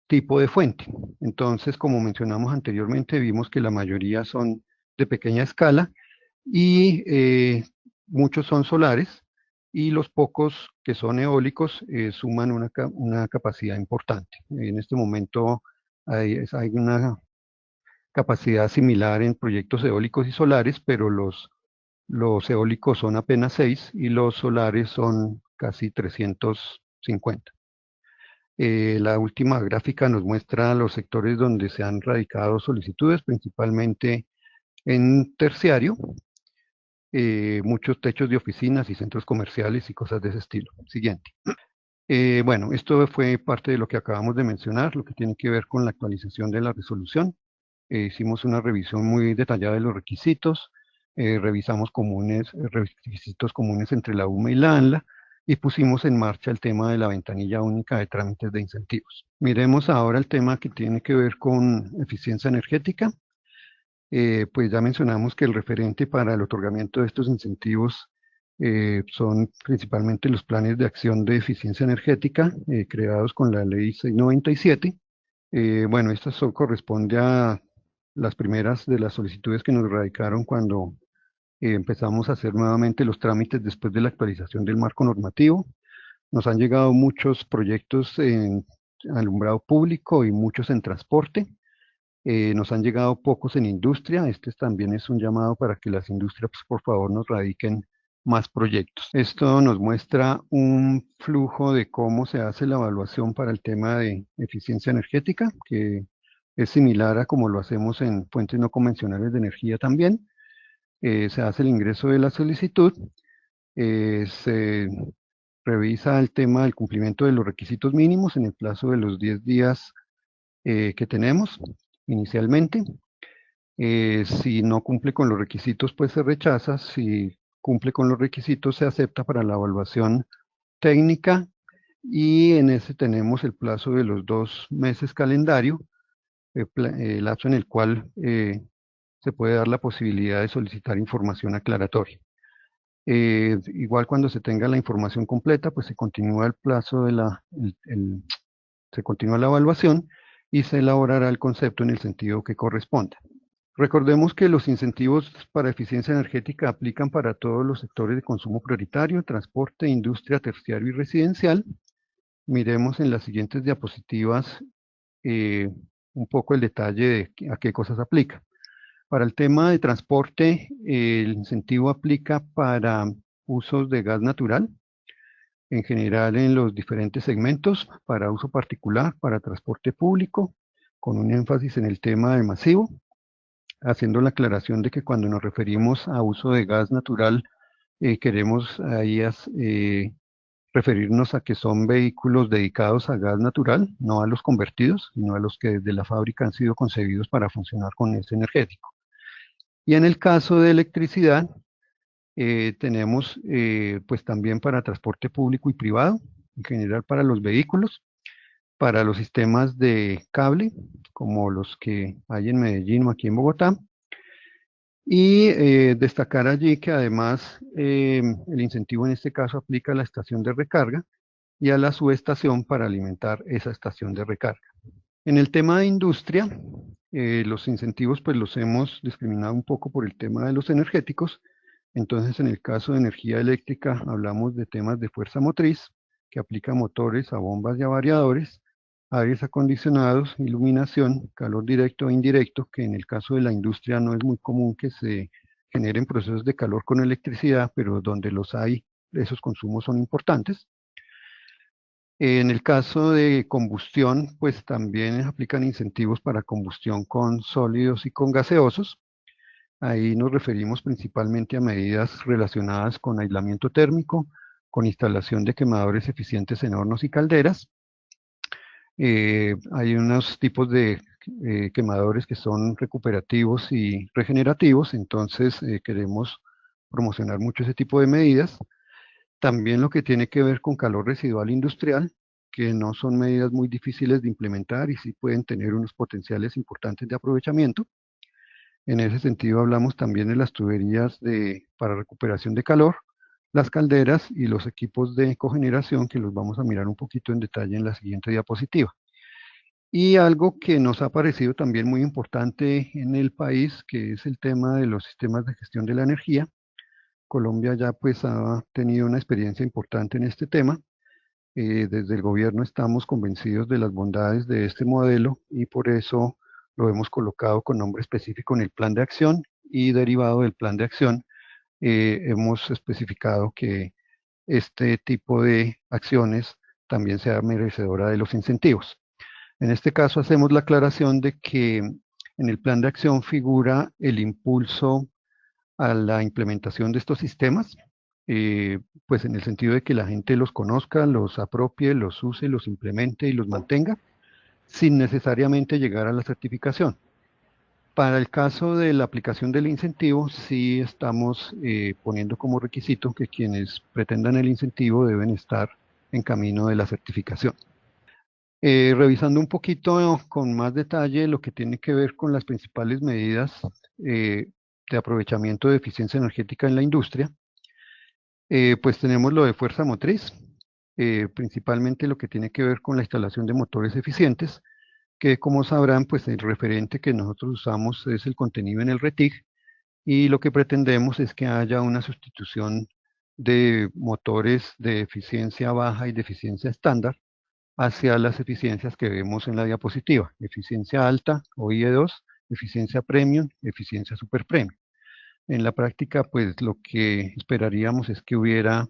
tipo de fuente. Entonces, como mencionamos anteriormente, vimos que la mayoría son de pequeña escala y muchos son solares y los pocos que son eólicos suman una capacidad importante. En este momento hay una capacidad similar en proyectos eólicos y solares, pero los eólicos son apenas 6 y los solares son casi 350. La última gráfica nos muestra los sectores donde se han radicado solicitudes, principalmente en terciario, muchos techos de oficinas y centros comerciales y cosas de ese estilo. Siguiente. Bueno, esto fue parte de lo que acabamos de mencionar, lo que tiene que ver con la actualización de la resolución. Hicimos una revisión muy detallada de los requisitos, revisamos requisitos comunes entre la UME y la ANLA, y pusimos en marcha el tema de la ventanilla única de trámites de incentivos. Miremos ahora el tema que tiene que ver con eficiencia energética. Pues ya mencionamos que el referente para el otorgamiento de estos incentivos Son principalmente los planes de acción de eficiencia energética creados con la ley 697. Bueno, corresponde a las primeras de las solicitudes que nos radicaron cuando empezamos a hacer nuevamente los trámites después de la actualización del marco normativo. Nos han llegado muchos proyectos en alumbrado público y muchos en transporte. Nos han llegado pocos en industria. Este también es un llamado para que las industrias, pues, por favor, nos radiquen más proyectos. Esto nos muestra un flujo de cómo se hace la evaluación para el tema de eficiencia energética, que es similar a como lo hacemos en fuentes no convencionales de energía también. Se hace el ingreso de la solicitud, se revisa el tema del cumplimiento de los requisitos mínimos en el plazo de los 10 días que tenemos inicialmente. Si no cumple con los requisitos, pues se rechaza. Si cumple con los requisitos, se acepta para la evaluación técnica, y en ese tenemos el plazo de los 2 meses calendario, el lapso en el cual se puede dar la posibilidad de solicitar información aclaratoria. Igual cuando se tenga la información completa, pues se continúa el plazo de se continúa la evaluación y se elaborará el concepto en el sentido que corresponda. Recordemos que los incentivos para eficiencia energética aplican para todos los sectores de consumo prioritario: transporte, industria, terciario y residencial. Miremos en las siguientes diapositivas un poco el detalle de a qué cosas aplica. Para el tema de transporte, el incentivo aplica para usos de gas natural, en general en los diferentes segmentos, para uso particular, para transporte público, con un énfasis en el tema de masivo, haciendo la aclaración de que cuando nos referimos a uso de gas natural, queremos ahí referirnos a que son vehículos dedicados a gas natural, no a los convertidos, sino a los que desde la fábrica han sido concebidos para funcionar con ese energético. Y en el caso de electricidad, tenemos pues también para transporte público y privado, en general para los vehículos, para los sistemas de cable, como los que hay en Medellín o aquí en Bogotá. Y destacar allí que además el incentivo en este caso aplica a la estación de recarga y a la subestación para alimentar esa estación de recarga. En el tema de industria, los incentivos pues los hemos discriminado un poco por el tema de los energéticos. Entonces, en el caso de energía eléctrica, hablamos de temas de fuerza motriz, que aplica a motores, a bombas y a variadores, aires acondicionados, iluminación, calor directo e indirecto, que en el caso de la industria no es muy común que se generen procesos de calor con electricidad, pero donde los hay, esos consumos son importantes. En el caso de combustión, pues también aplican incentivos para combustión con sólidos y con gaseosos. Ahí nos referimos principalmente a medidas relacionadas con aislamiento térmico, con instalación de quemadores eficientes en hornos y calderas. Hay unos tipos de quemadores que son recuperativos y regenerativos, entonces queremos promocionar mucho ese tipo de medidas. También lo que tiene que ver con calor residual industrial, que no son medidas muy difíciles de implementar y sí pueden tener unos potenciales importantes de aprovechamiento. En ese sentido hablamos también de las tuberías para recuperación de calor, las calderas y los equipos de cogeneración, que los vamos a mirar un poquito en detalle en la siguiente diapositiva. Y algo que nos ha parecido también muy importante en el país, que es el tema de los sistemas de gestión de la energía. Colombia ya pues ha tenido una experiencia importante en este tema. Desde el gobierno estamos convencidos de las bondades de este modelo y por eso lo hemos colocado con nombre específico en el plan de acción, y derivado del plan de acción hemos especificado que este tipo de acciones también sea merecedora de los incentivos. En este caso hacemos la aclaración de que en el plan de acción figura el impulso a la implementación de estos sistemas, pues en el sentido de que la gente los conozca, los apropie, los use, los implemente y los mantenga, sin necesariamente llegar a la certificación. Para el caso de la aplicación del incentivo, sí estamos poniendo como requisito que quienes pretendan el incentivo deben estar en camino de la certificación. Revisando un poquito con más detalle lo que tiene que ver con las principales medidas de aprovechamiento de eficiencia energética en la industria, Pues tenemos lo de fuerza motriz, principalmente lo que tiene que ver con la instalación de motores eficientes, que como sabrán, pues el referente que nosotros usamos es el contenido en el RETIG, y lo que pretendemos es que haya una sustitución de motores de eficiencia baja y de eficiencia estándar hacia las eficiencias que vemos en la diapositiva: eficiencia alta o IE2, eficiencia premium, eficiencia super premium. En la práctica, pues lo que esperaríamos es que hubiera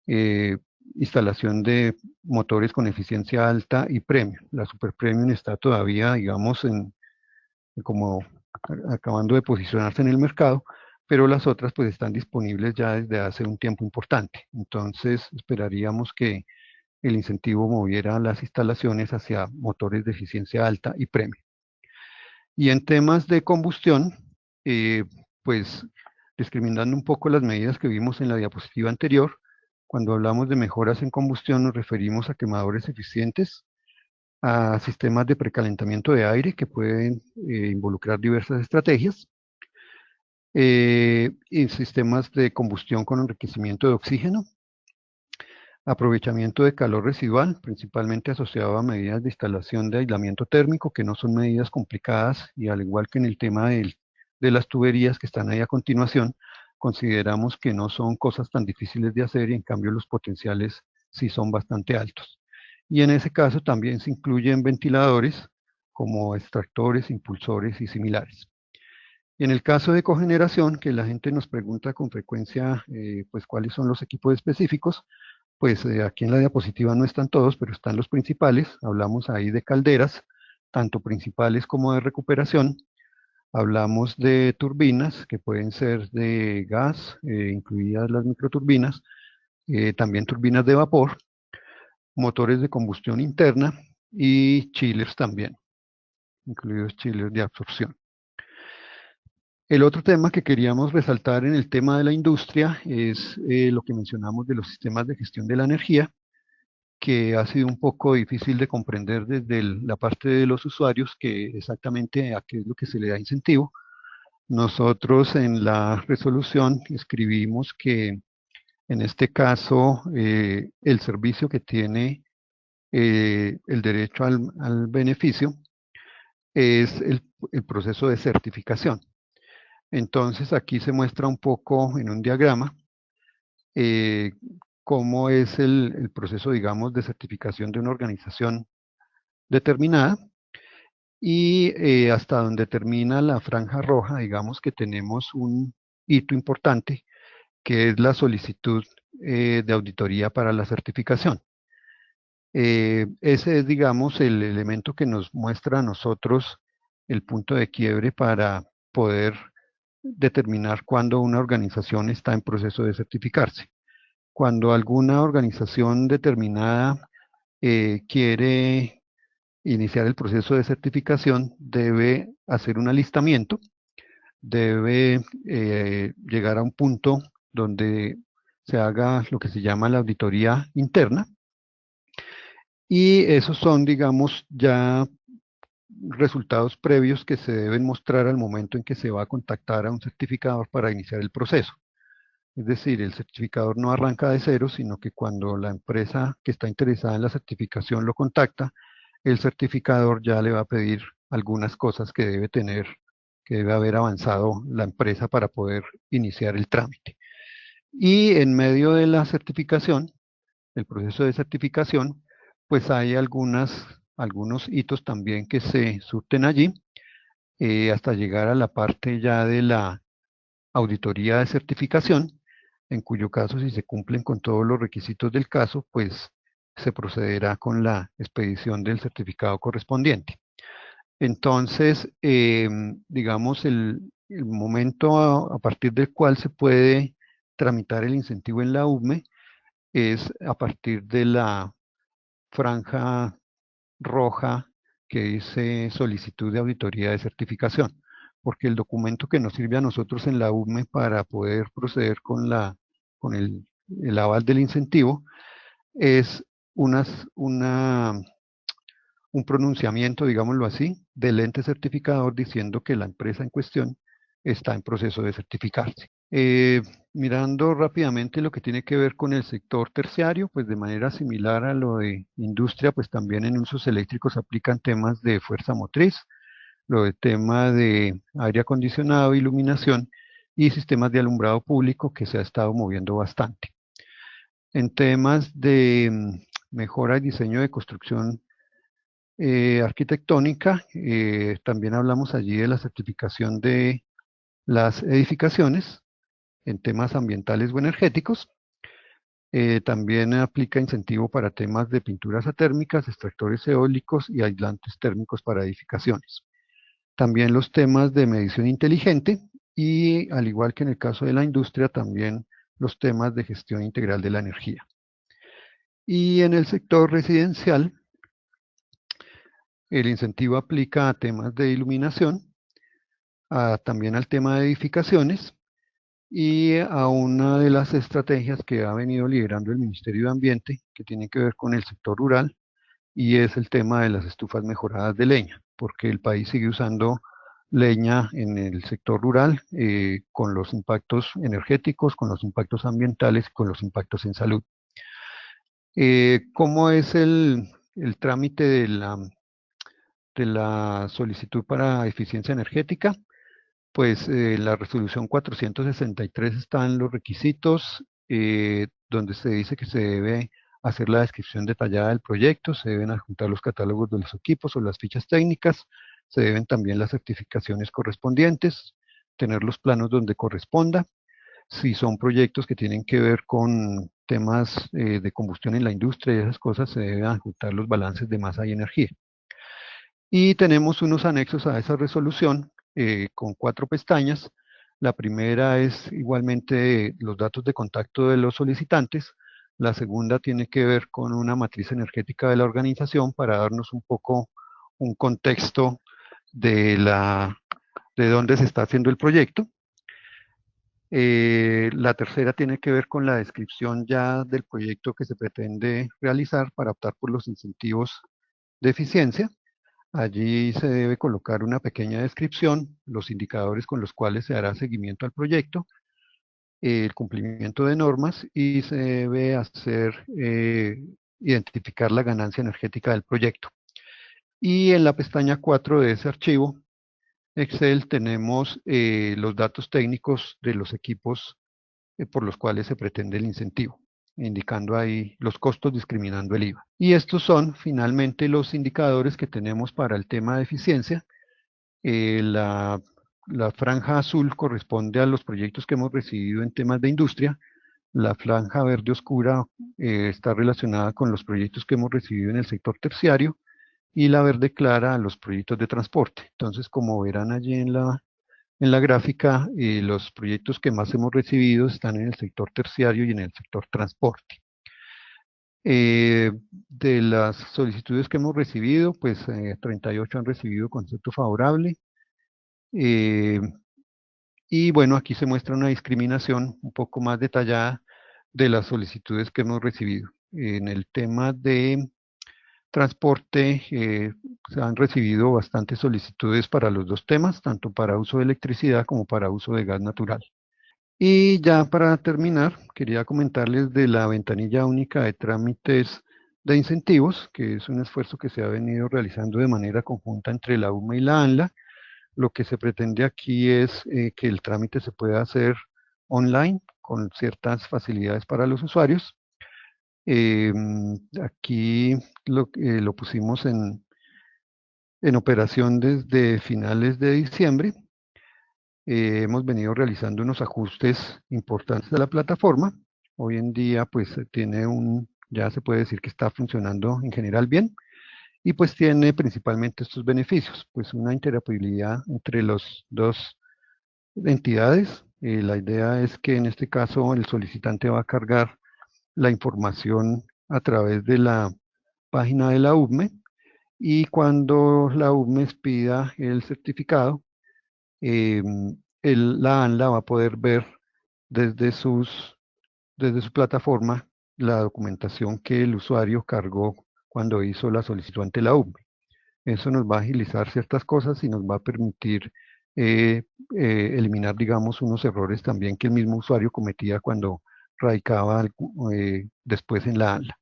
eh, instalación de motores con eficiencia alta y premium. La super premium está todavía, digamos, como acabando de posicionarse en el mercado, pero las otras pues están disponibles ya desde hace un tiempo importante. Entonces esperaríamos que el incentivo moviera las instalaciones hacia motores de eficiencia alta y premium. Y en temas de combustión, pues discriminando un poco las medidas que vimos en la diapositiva anterior, cuando hablamos de mejoras en combustión nos referimos a quemadores eficientes, a sistemas de precalentamiento de aire que pueden involucrar diversas estrategias, y sistemas de combustión con enriquecimiento de oxígeno, aprovechamiento de calor residual, principalmente asociado a medidas de instalación de aislamiento térmico, que no son medidas complicadas, y al igual que en el tema de las tuberías que están ahí a continuación, consideramos que no son cosas tan difíciles de hacer, y en cambio los potenciales sí son bastante altos. Y en ese caso también se incluyen ventiladores como extractores, impulsores y similares. Y en el caso de cogeneración, que la gente nos pregunta con frecuencia, pues cuáles son los equipos específicos, pues aquí en la diapositiva no están todos, pero están los principales. Hablamos ahí de calderas, tanto principales como de recuperación. Hablamos de turbinas, que pueden ser de gas, incluidas las microturbinas, también turbinas de vapor, motores de combustión interna y chillers también, incluidos chillers de absorción. El otro tema que queríamos resaltar en el tema de la industria es lo que mencionamos de los sistemas de gestión de la energía, que ha sido un poco difícil de comprender desde la parte de los usuarios, que exactamente a qué es lo que se le da incentivo. Nosotros en la resolución escribimos que en este caso el servicio que tiene el derecho al beneficio es el proceso de certificación. Entonces aquí se muestra un poco en un diagrama eh, cómo es el proceso, digamos, de certificación de una organización determinada, y hasta donde termina la franja roja, digamos que tenemos un hito importante, que es la solicitud de auditoría para la certificación. Ese es, digamos, el elemento que nos muestra a nosotros el punto de quiebre para poder determinar cuándo una organización está en proceso de certificarse. Cuando alguna organización determinada quiere iniciar el proceso de certificación, debe hacer un alistamiento, debe llegar a un punto donde se haga lo que se llama la auditoría interna, y esos son, digamos, ya resultados previos que se deben mostrar al momento en que se va a contactar a un certificador para iniciar el proceso. Es decir, el certificador no arranca de cero, sino que cuando la empresa que está interesada en la certificación lo contacta, el certificador ya le va a pedir algunas cosas que debe tener, que debe haber avanzado la empresa para poder iniciar el trámite. Y en medio de la certificación, el proceso de certificación, pues hay algunos hitos también que se surten allí, hasta llegar a la parte ya de la auditoría de certificación, en cuyo caso, si se cumplen con todos los requisitos del caso, pues se procederá con la expedición del certificado correspondiente. Entonces, digamos, el momento a partir del cual se puede tramitar el incentivo en la UME es a partir de la franja roja que dice solicitud de auditoría de certificación, porque el documento que nos sirve a nosotros en la UME para poder proceder con el aval del incentivo es un pronunciamiento, digámoslo así, del ente certificador, diciendo que la empresa en cuestión está en proceso de certificarse. Mirando rápidamente lo que tiene que ver con el sector terciario, pues de manera similar a lo de industria, pues también en usos eléctricos se aplican temas de fuerza motriz, lo de tema de aire acondicionado, iluminación y sistemas de alumbrado público que se ha estado moviendo bastante. En temas de mejora y diseño de construcción arquitectónica, también hablamos allí de la certificación de las edificaciones en temas ambientales o energéticos. También aplica incentivo para temas de pinturas atérmicas, extractores eólicos y aislantes térmicos para edificaciones. También los temas de medición inteligente y, al igual que en el caso de la industria, también los temas de gestión integral de la energía. Y en el sector residencial, el incentivo aplica a temas de iluminación, también al tema de edificaciones y a una de las estrategias que ha venido liderando el Ministerio de Ambiente, que tiene que ver con el sector rural, y es el tema de las estufas mejoradas de leña, porque el país sigue usando leña en el sector rural con los impactos energéticos, con los impactos ambientales y con los impactos en salud. ¿Cómo es el trámite de la solicitud para eficiencia energética? Pues la resolución 463 están los requisitos donde se dice que se debe hacer la descripción detallada del proyecto, se deben adjuntar los catálogos de los equipos o las fichas técnicas, se deben también las certificaciones correspondientes, tener los planos donde corresponda. Si son proyectos que tienen que ver con temas de combustión en la industria y esas cosas, se deben adjuntar los balances de masa y energía. Y tenemos unos anexos a esa resolución con 4 pestañas. La primera es igualmente los datos de contacto de los solicitantes. La segunda tiene que ver con una matriz energética de la organización para darnos un poco un contexto de dónde se está haciendo el proyecto. La tercera tiene que ver con la descripción ya del proyecto que se pretende realizar para optar por los incentivos de eficiencia. Allí se debe colocar una pequeña descripción, los indicadores con los cuales se hará seguimiento al proyecto, el cumplimiento de normas y se debe hacer identificar la ganancia energética del proyecto. Y en la pestaña 4 de ese archivo Excel tenemos los datos técnicos de los equipos por los cuales se pretende el incentivo, indicando ahí los costos discriminando el IVA. Y estos son finalmente los indicadores que tenemos para el tema de eficiencia. La franja azul corresponde a los proyectos que hemos recibido en temas de industria. La franja verde oscura está relacionada con los proyectos que hemos recibido en el sector terciario y la verde clara a los proyectos de transporte. Entonces, como verán allí en la gráfica, los proyectos que más hemos recibido están en el sector terciario y en el sector transporte. De las solicitudes que hemos recibido, pues 38 han recibido concepto favorable. Y bueno, aquí se muestra una discriminación un poco más detallada de las solicitudes que hemos recibido. En el tema de transporte, se han recibido bastantes solicitudes para los dos temas, tanto para uso de electricidad como para uso de gas natural. Y ya para terminar, quería comentarles de la ventanilla única de trámites de incentivos, que es un esfuerzo que se ha venido realizando de manera conjunta entre la UMA y la ANLA. Lo que se pretende aquí es que el trámite se pueda hacer online con ciertas facilidades para los usuarios. Aquí lo pusimos en operación desde finales de diciembre. Hemos venido realizando unos ajustes importantes de la plataforma. Hoy en día pues ya se puede decir que está funcionando en general bien y pues tiene principalmente estos beneficios, pues una interoperabilidad entre las dos entidades. La idea es que en este caso el solicitante va a cargar la información a través de la página de la UBME y cuando la UBME pida el certificado, la ANLA va a poder ver desde su plataforma la documentación que el usuario cargó cuando hizo la solicitud ante la UBME. Eso nos va a agilizar ciertas cosas y nos va a permitir eliminar, digamos, unos errores también que el mismo usuario cometía cuando radicaba después en la ANLA.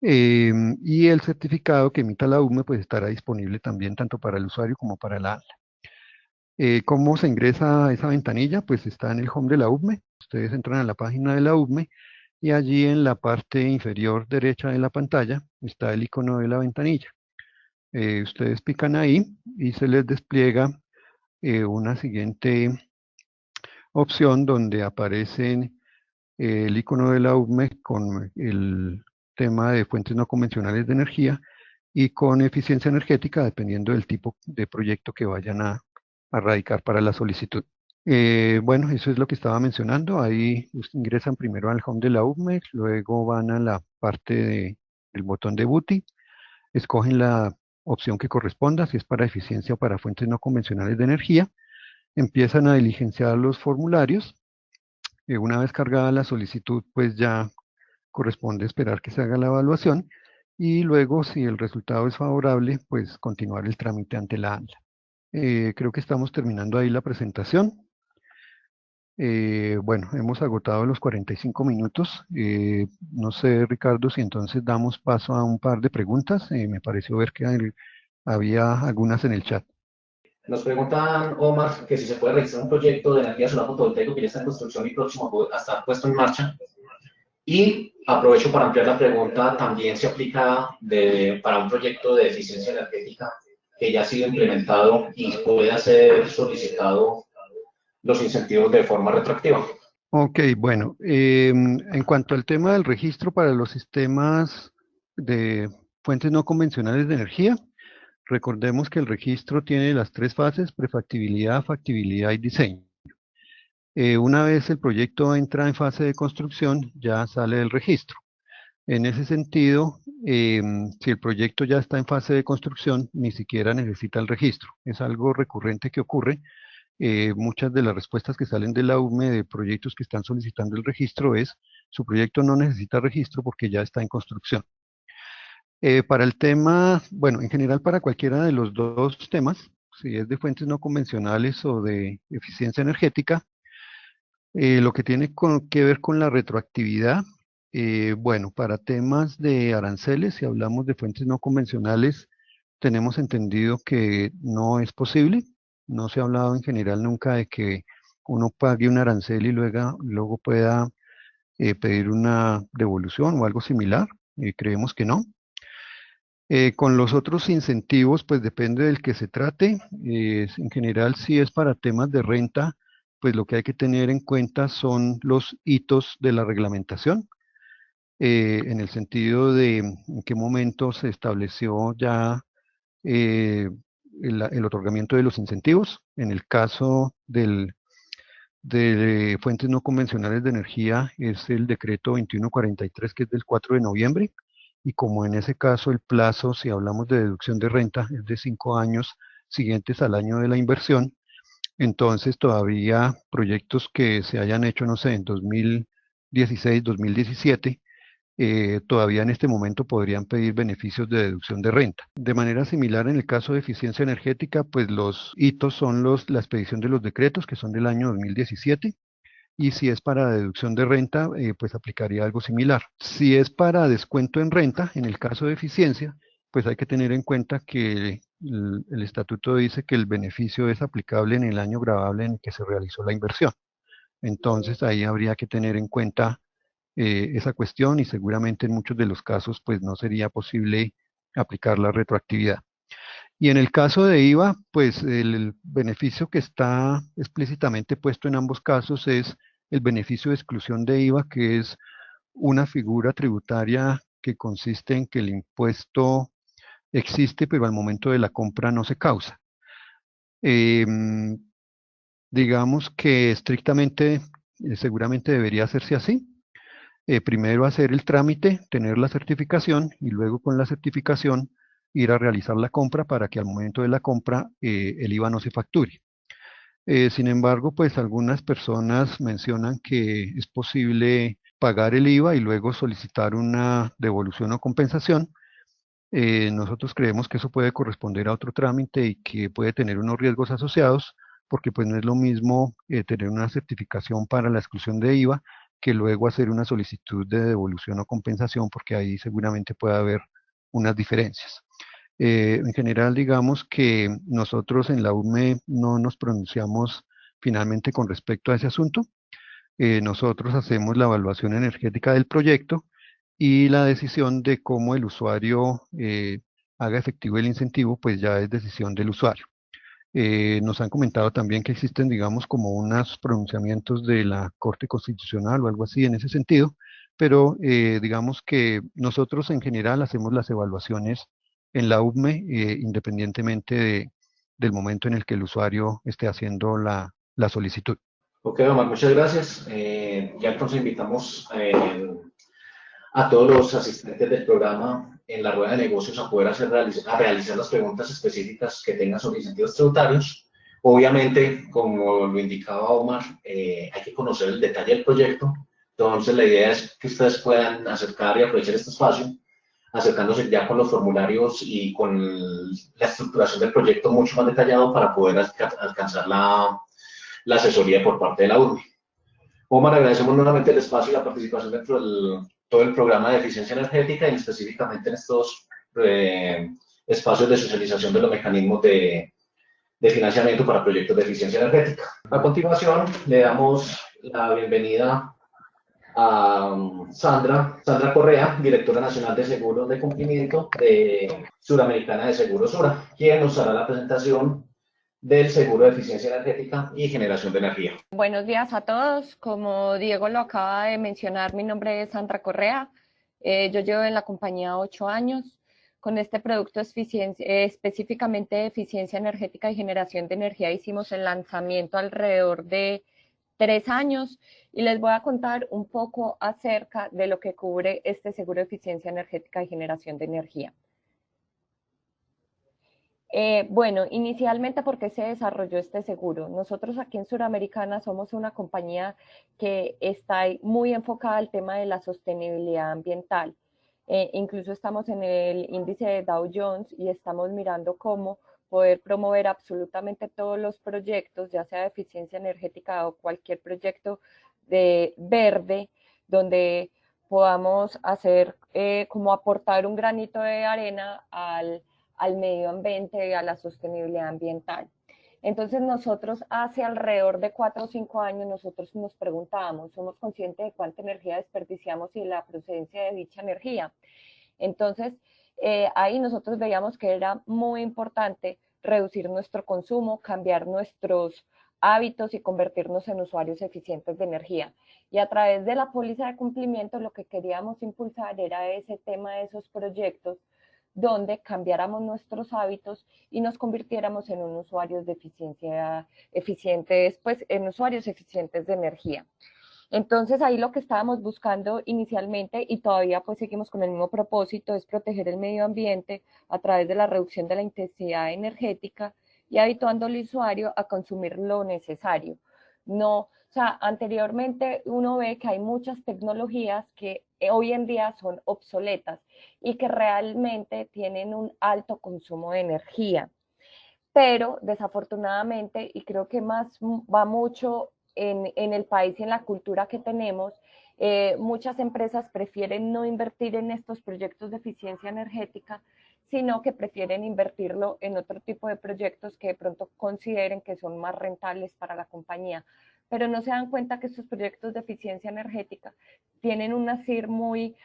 Y el certificado que emita la UME pues estará disponible también tanto para el usuario como para la ANLA. ¿Cómo se ingresa a esa ventanilla? Pues está en el home de la UME. Ustedes entran a la página de la UME y allí en la parte inferior derecha de la pantalla está el icono de la ventanilla. Ustedes pican ahí y se les despliega una siguiente opción donde aparecen el icono de la UME con el tema de fuentes no convencionales de energía y con eficiencia energética dependiendo del tipo de proyecto que vayan a radicar para la solicitud. Bueno, eso es lo que estaba mencionando. Ahí ingresan primero al home de la UME, luego van a la parte del botón de BUTI, escogen la opción que corresponda, si es para eficiencia o para fuentes no convencionales de energía, empiezan a diligenciar los formularios. Una vez cargada la solicitud, pues ya corresponde esperar que se haga la evaluación y luego, si el resultado es favorable, pues continuar el trámite ante la ANLA. Creo que estamos terminando ahí la presentación. Bueno, hemos agotado los 45 minutos. No sé, Ricardo, si entonces damos paso a un par de preguntas. Me pareció ver que había algunas en el chat. Nos preguntan, Omar, que si se puede registrar un proyecto de energía solar fotovoltaico que ya está en construcción y próximo a estar puesto en marcha. Y aprovecho para ampliar la pregunta, también se aplica para un proyecto de eficiencia energética que ya ha sido implementado y puede ser solicitado los incentivos de forma retroactiva. Ok, bueno, en cuanto al tema del registro para los sistemas de fuentes no convencionales de energía, recordemos que el registro tiene las tres fases: prefactibilidad, factibilidad y diseño. Una vez el proyecto entra en fase de construcción, ya sale del registro. En ese sentido, si el proyecto ya está en fase de construcción, ni siquiera necesita el registro. Es algo recurrente que ocurre. Muchas de las respuestas que salen de la UME de proyectos que están solicitando el registro es: su proyecto no necesita registro porque ya está en construcción. Para el tema, bueno, en general para cualquiera de los dos temas, si es de fuentes no convencionales o de eficiencia energética, lo que tiene que ver con la retroactividad, bueno, para temas de aranceles, si hablamos de fuentes no convencionales, tenemos entendido que no es posible. No se ha hablado en general nunca de que uno pague un arancel y luego pueda pedir una devolución o algo similar. Creemos que no. Con los otros incentivos, pues depende del que se trate. En general, si es para temas de renta, pues lo que hay que tener en cuenta son los hitos de la reglamentación, en el sentido de en qué momento se estableció ya el otorgamiento de los incentivos. En el caso de fuentes no convencionales de energía es el decreto 2143, que es del 4 de noviembre, y como en ese caso el plazo, si hablamos de deducción de renta, es de 5 años siguientes al año de la inversión, entonces todavía proyectos que se hayan hecho, no sé, en 2016, 2017, todavía en este momento podrían pedir beneficios de deducción de renta. De manera similar, en el caso de eficiencia energética, pues los hitos son la expedición de los decretos, que son del año 2017, y si es para deducción de renta, pues aplicaría algo similar. Si es para descuento en renta, en el caso de eficiencia, pues hay que tener en cuenta que el estatuto dice que el beneficio es aplicable en el año gravable en el que se realizó la inversión. Entonces ahí habría que tener en cuenta esa cuestión, y seguramente en muchos de los casos pues no sería posible aplicar la retroactividad. Y en el caso de IVA, pues el beneficio que está explícitamente puesto en ambos casos es el beneficio de exclusión de IVA, que es una figura tributaria que consiste en que el impuesto existe, pero al momento de la compra no se causa. Digamos que estrictamente, seguramente debería hacerse así. Primero hacer el trámite, tener la certificación, y luego con la certificación ir a realizar la compra para que al momento de la compra el IVA no se facture. Sin embargo, pues algunas personas mencionan que es posible pagar el IVA y luego solicitar una devolución o compensación. nosotros creemos que eso puede corresponder a otro trámite y que puede tener unos riesgos asociados, porque pues no es lo mismo tener una certificación para la exclusión de IVA que luego hacer una solicitud de devolución o compensación, porque ahí seguramente puede haber unas diferencias. En general, digamos que nosotros en la UME no nos pronunciamos finalmente con respecto a ese asunto. Nosotros hacemos la evaluación energética del proyecto y la decisión de cómo el usuario haga efectivo el incentivo, pues ya es decisión del usuario. Nos han comentado también que existen, digamos, como unos pronunciamientos de la Corte Constitucional o algo así en ese sentido, pero digamos que nosotros en general hacemos las evaluaciones en la UME, independientemente del momento en el que el usuario esté haciendo la solicitud. Ok, Omar, muchas gracias. Ya entonces invitamos a todos los asistentes del programa en la rueda de negocios a poder a realizar las preguntas específicas que tengan sobre incentivos tributarios. Obviamente, como lo indicaba Omar, hay que conocer el detalle del proyecto. Entonces, la idea es que ustedes puedan acercar y aprovechar este espacio, acercándose ya con los formularios y con la estructuración del proyecto mucho más detallado para poder alcanzar la asesoría por parte de la URBI. Omar, agradecemos nuevamente el espacio y la participación dentro del todo el programa de eficiencia energética y específicamente en estos espacios de socialización de los mecanismos de financiamiento para proyectos de eficiencia energética. A continuación, le damos la bienvenida a Sandra Correa, directora nacional de seguros de cumplimiento de Suramericana de Seguros Sura, quien nos hará la presentación del seguro de eficiencia energética y generación de energía. Buenos días a todos. Como Diego lo acaba de mencionar, mi nombre es Sandra Correa. Yo llevo en la compañía 8 años. Con este producto específicamente de eficiencia energética y generación de energía hicimos el lanzamiento alrededor de 3 años y les voy a contar un poco acerca de lo que cubre este seguro de eficiencia energética y generación de energía. Bueno, inicialmente, ¿por qué se desarrolló este seguro? Nosotros aquí en Suramericana somos una compañía que está muy enfocada al tema de la sostenibilidad ambiental. Incluso estamos en el índice de Dow Jones y estamos mirando cómo poder promover absolutamente todos los proyectos, ya sea de eficiencia energética o cualquier proyecto de verde, donde podamos hacer como aportar un granito de arena al medio ambiente, a la sostenibilidad ambiental. Entonces nosotros hace alrededor de 4 o 5 años nosotros nos preguntábamos, ¿somos conscientes de cuánta energía desperdiciamos y la procedencia de dicha energía? Entonces ahí nosotros veíamos que era muy importante reducir nuestro consumo, cambiar nuestros hábitos y convertirnos en usuarios eficientes de energía. Y a través de la póliza de cumplimiento lo que queríamos impulsar era ese tema de esos proyectos donde cambiáramos nuestros hábitos y nos convirtiéramos en un usuarios de eficiencia eficientes, pues en usuarios eficientes de energía. Entonces ahí lo que estábamos buscando inicialmente y todavía pues seguimos con el mismo propósito es proteger el medio ambiente a través de la reducción de la intensidad energética y habituando al usuario a consumir lo necesario. No, o sea, anteriormente uno ve que hay muchas tecnologías que hoy en día son obsoletas y que realmente tienen un alto consumo de energía. Pero desafortunadamente, y creo que más va mucho en el país y en la cultura que tenemos, muchas empresas prefieren no invertir en estos proyectos de eficiencia energética, sino que prefieren invertirlo en otro tipo de proyectos que de pronto consideren que son más rentables para la compañía. Pero no se dan cuenta que estos proyectos de eficiencia energética tienen una TIR muy,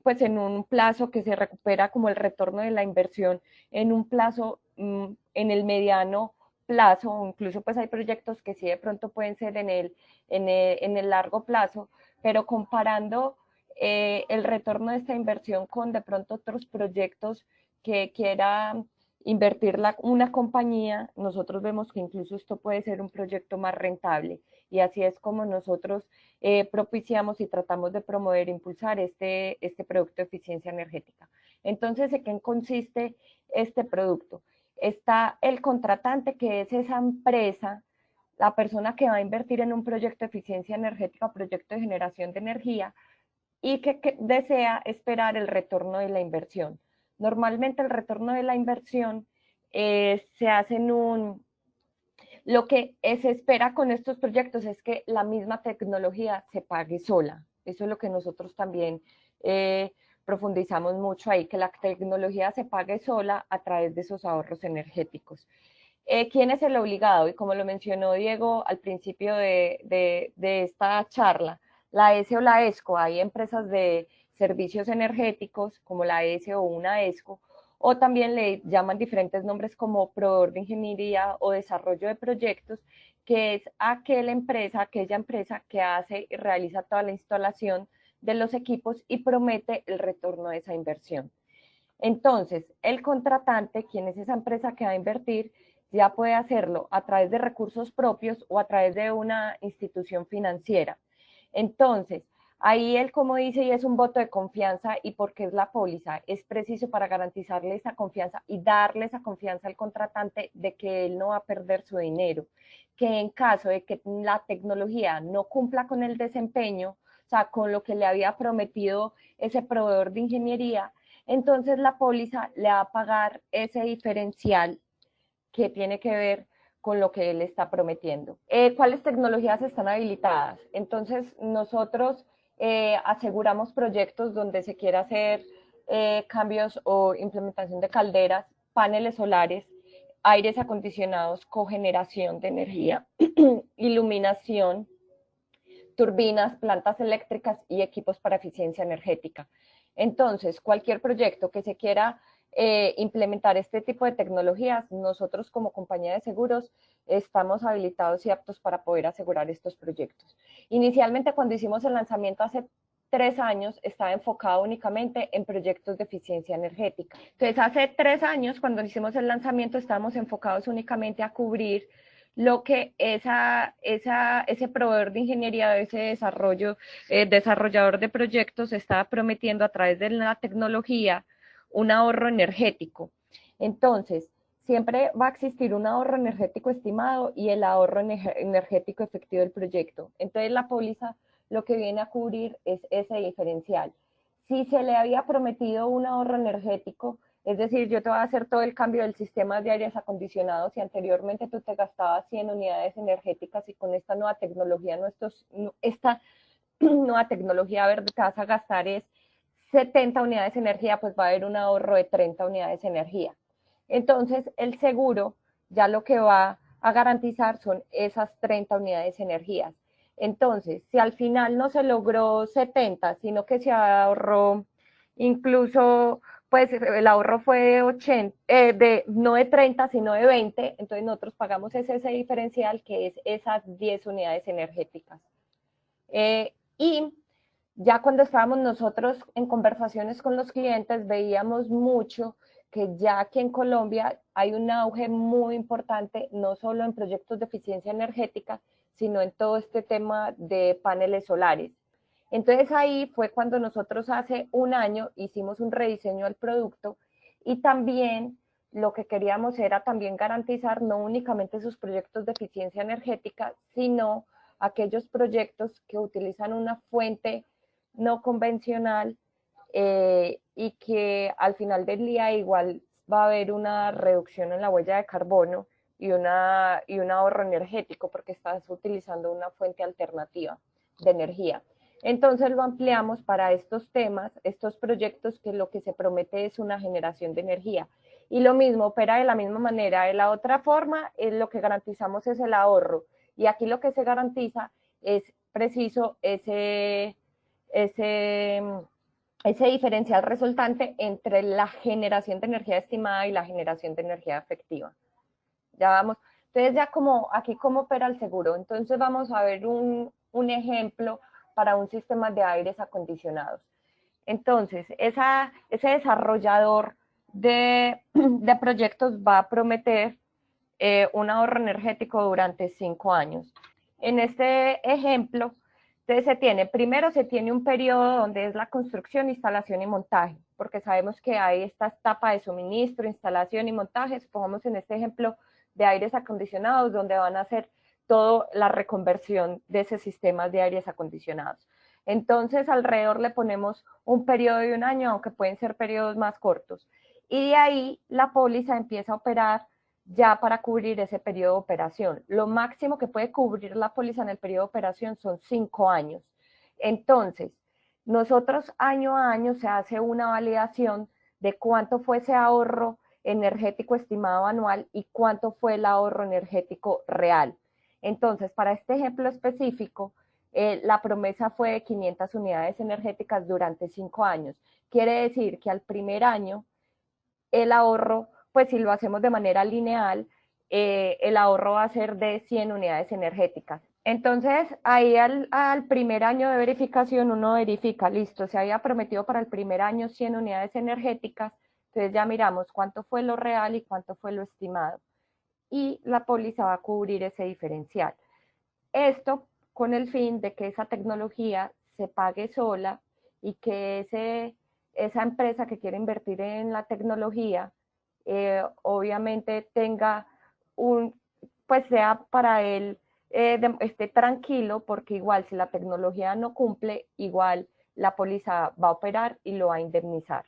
pues en un plazo que se recupera como el retorno de la inversión en un plazo, en el mediano plazo, o incluso pues hay proyectos que sí de pronto pueden ser en el largo plazo, pero comparando el retorno de esta inversión con de pronto otros proyectos que quiera invertir una compañía, nosotros vemos que incluso esto puede ser un proyecto más rentable y así es como nosotros propiciamos y tratamos de promover e impulsar este producto de eficiencia energética. Entonces, ¿en qué consiste este producto? Está el contratante, que es esa empresa, la persona que va a invertir en un proyecto de eficiencia energética o proyecto de generación de energía, y que desea esperar el retorno de la inversión. Normalmente el retorno de la inversión se hace en lo que se espera con estos proyectos es que la misma tecnología se pague sola. Eso es lo que nosotros también profundizamos mucho ahí, que la tecnología se pague sola a través de esos ahorros energéticos. ¿Quién es el obligado? Y como lo mencionó Diego al principio de esta charla, la ESE o la ESCO, hay empresas de servicios energéticos como la ESE o una ESCO, o también le llaman diferentes nombres como proveedor de ingeniería o desarrollo de proyectos, que es aquella empresa que hace y realiza toda la instalación de los equipos y promete el retorno de esa inversión. Entonces, el contratante, quien es esa empresa que va a invertir, ya puede hacerlo a través de recursos propios o a través de una institución financiera. Entonces, ahí él, como dice, y es un voto de confianza, y porque es la póliza, es preciso para garantizarle esa confianza y darle esa confianza al contratante de que él no va a perder su dinero, que en caso de que la tecnología no cumpla con el desempeño, o sea, con lo que le había prometido ese proveedor de ingeniería, entonces la póliza le va a pagar ese diferencial que tiene que ver con lo que él está prometiendo. ¿Cuáles tecnologías están habilitadas? Entonces, nosotros aseguramos proyectos donde se quiera hacer cambios o implementación de calderas, paneles solares, aires acondicionados, cogeneración de energía, iluminación, turbinas, plantas eléctricas y equipos para eficiencia energética. Entonces, cualquier proyecto que se quiera implementar este tipo de tecnologías, nosotros como compañía de seguros estamos habilitados y aptos para poder asegurar estos proyectos. Inicialmente, cuando hicimos el lanzamiento hace 3 años, estaba enfocado únicamente en proyectos de eficiencia energética. Entonces, hace 3 años, cuando hicimos el lanzamiento, estábamos enfocados únicamente a cubrir lo que ese proveedor de ingeniería, ese desarrollador de proyectos estaba prometiendo a través de la tecnología un ahorro energético. Entonces, siempre va a existir un ahorro energético estimado y el ahorro energético efectivo del proyecto. Entonces, la póliza lo que viene a cubrir es ese diferencial. Si se le había prometido un ahorro energético, es decir, yo te voy a hacer todo el cambio del sistema de aires acondicionados y anteriormente tú te gastabas 100 unidades energéticas y con esta nueva tecnología, esta nueva tecnología verde te vas a gastar es 70 unidades de energía, pues va a haber un ahorro de 30 unidades de energía. Entonces, el seguro ya lo que va a garantizar son esas 30 unidades de energía. Entonces, si al final no se logró 70, sino que se ahorró incluso, pues el ahorro fue de 80, no de 30, sino de 20, entonces nosotros pagamos ese diferencial que es esas 10 unidades energéticas. Y ya cuando estábamos nosotros en conversaciones con los clientes, veíamos mucho que ya aquí en Colombia hay un auge muy importante, no solo en proyectos de eficiencia energética, sino en todo este tema de paneles solares. Entonces ahí fue cuando nosotros hace un año hicimos un rediseño del producto y también lo que queríamos era también garantizar no únicamente sus proyectos de eficiencia energética, sino aquellos proyectos que utilizan una fuente no convencional y que al final del día igual va a haber una reducción en la huella de carbono y un ahorro energético porque estás utilizando una fuente alternativa de energía. Entonces lo ampliamos para estos temas, estos proyectos que lo que se promete es una generación de energía. Y lo mismo, opera de la misma manera. De la otra forma, lo que garantizamos es el ahorro. Y aquí lo que se garantiza es preciso ese diferencial resultante entre la generación de energía estimada y la generación de energía efectiva. Ya vamos. Entonces, ya como aquí cómo opera el seguro. Entonces, vamos a ver un ejemplo para un sistema de aires acondicionados. Entonces, ese desarrollador de proyectos va a prometer un ahorro energético durante 5 años. En este ejemplo, entonces primero se tiene un periodo donde es la construcción, instalación y montaje, porque sabemos que hay esta etapa de suministro, instalación y montaje. Supongamos en este ejemplo de aires acondicionados, donde van a hacer toda la reconversión de ese sistema de aires acondicionados. Entonces alrededor le ponemos un periodo de 1 año, aunque pueden ser periodos más cortos. Y de ahí la póliza empieza a operar ya para cubrir ese periodo de operación. Lo máximo que puede cubrir la póliza en el periodo de operación son 5 años. Entonces, nosotros año a año se hace una validación de cuánto fue ese ahorro energético estimado anual y cuánto fue el ahorro energético real. Entonces, para este ejemplo específico, la promesa fue de 500 unidades energéticas durante 5 años. Quiere decir que al primer año el ahorro, pues si lo hacemos de manera lineal, el ahorro va a ser de 100 unidades energéticas. Entonces, ahí al primer año de verificación uno verifica, listo, se había prometido para el primer año 100 unidades energéticas, entonces ya miramos cuánto fue lo real y cuánto fue lo estimado. Y la póliza va a cubrir ese diferencial. Esto con el fin de que esa tecnología se pague sola y que esa empresa que quiere invertir en la tecnología, obviamente tenga pues sea para él, esté tranquilo, porque igual si la tecnología no cumple, igual la póliza va a operar y lo va a indemnizar.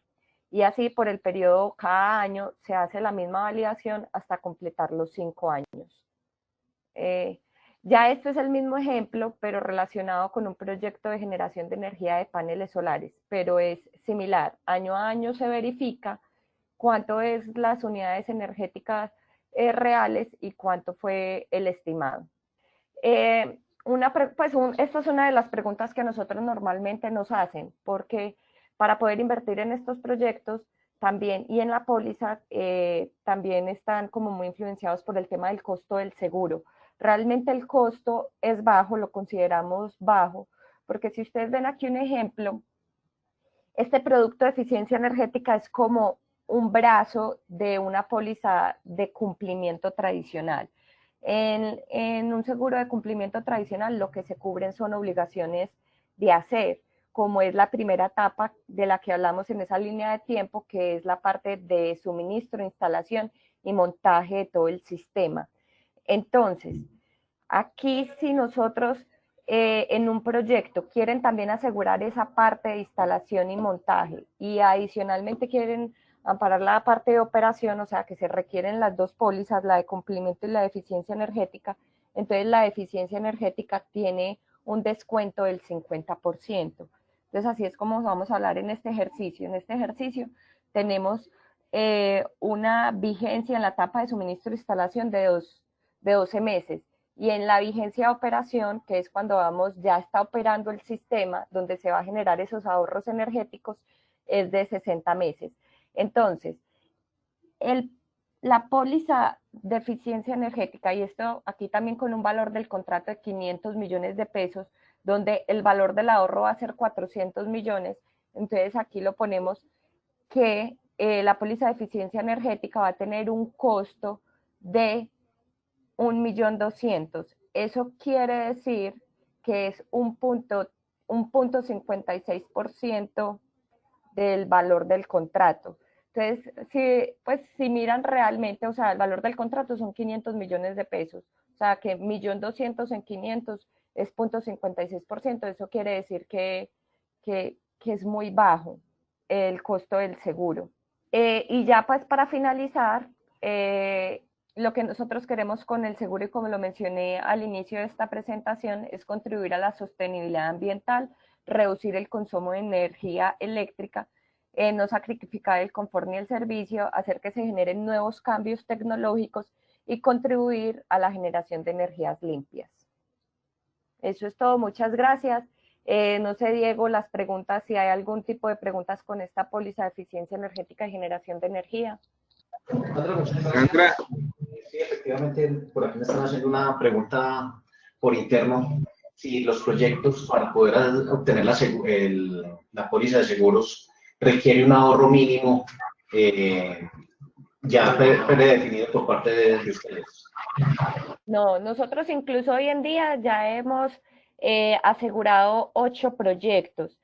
Y así por el periodo, cada año se hace la misma validación hasta completar los 5 años. Ya esto es el mismo ejemplo, pero relacionado con un proyecto de generación de energía de paneles solares, pero es similar. Año a año se verifica cuánto es las unidades energéticas reales y cuánto fue el estimado. Esta es una de las preguntas que nosotros normalmente nos hacen, porque para poder invertir en estos proyectos también y en la póliza también están como muy influenciados por el tema del costo del seguro. Realmente el costo es bajo, lo consideramos bajo, porque si ustedes ven aquí un ejemplo, este producto de eficiencia energética es como un brazo de una póliza de cumplimiento tradicional. En un seguro de cumplimiento tradicional lo que se cubren son obligaciones de hacer, como es la primera etapa de la que hablamos en esa línea de tiempo, que es la parte de suministro, instalación y montaje de todo el sistema. Entonces, aquí si nosotros en un proyecto quieren también asegurar esa parte de instalación y montaje y adicionalmente quieren amparar la parte de operación, o sea que se requieren las dos pólizas, la de cumplimiento y la de eficiencia energética, entonces la de eficiencia energética tiene un descuento del 50%. Entonces así es como vamos a hablar en este ejercicio. En este ejercicio tenemos una vigencia en la etapa de suministro e instalación de 12 meses. Y en la vigencia de operación, que es cuando ya está operando el sistema, donde se va a generar esos ahorros energéticos, es de 60 meses. Entonces, la póliza de eficiencia energética, y esto aquí también con un valor del contrato de 500 millones de pesos, donde el valor del ahorro va a ser 400 millones, entonces aquí lo ponemos que la póliza de eficiencia energética va a tener un costo de 1.200.000. Eso quiere decir que es un punto 56% del valor del contrato. Entonces, si miran realmente, o sea, el valor del contrato son 500 millones de pesos. O sea, que 1.200.000 en 500 es 0.56%. Eso quiere decir que es muy bajo el costo del seguro. Y ya pues para finalizar, lo que nosotros queremos con el seguro, y como lo mencioné al inicio de esta presentación, es contribuir a la sostenibilidad ambiental, reducir el consumo de energía eléctrica, no sacrificar el confort ni el servicio, hacer que se generen nuevos cambios tecnológicos y contribuir a la generación de energías limpias. Eso es todo, muchas gracias. No sé, Diego, las preguntas, si hay algún tipo de preguntas con esta póliza de eficiencia energética y generación de energía. Sandra, muchas gracias. Sí, efectivamente, por aquí me están haciendo una pregunta por interno. Si los proyectos para poder obtener la póliza de seguros requiere un ahorro mínimo ya predefinido por parte de ustedes. No, nosotros incluso hoy en día ya hemos asegurado 8 proyectos.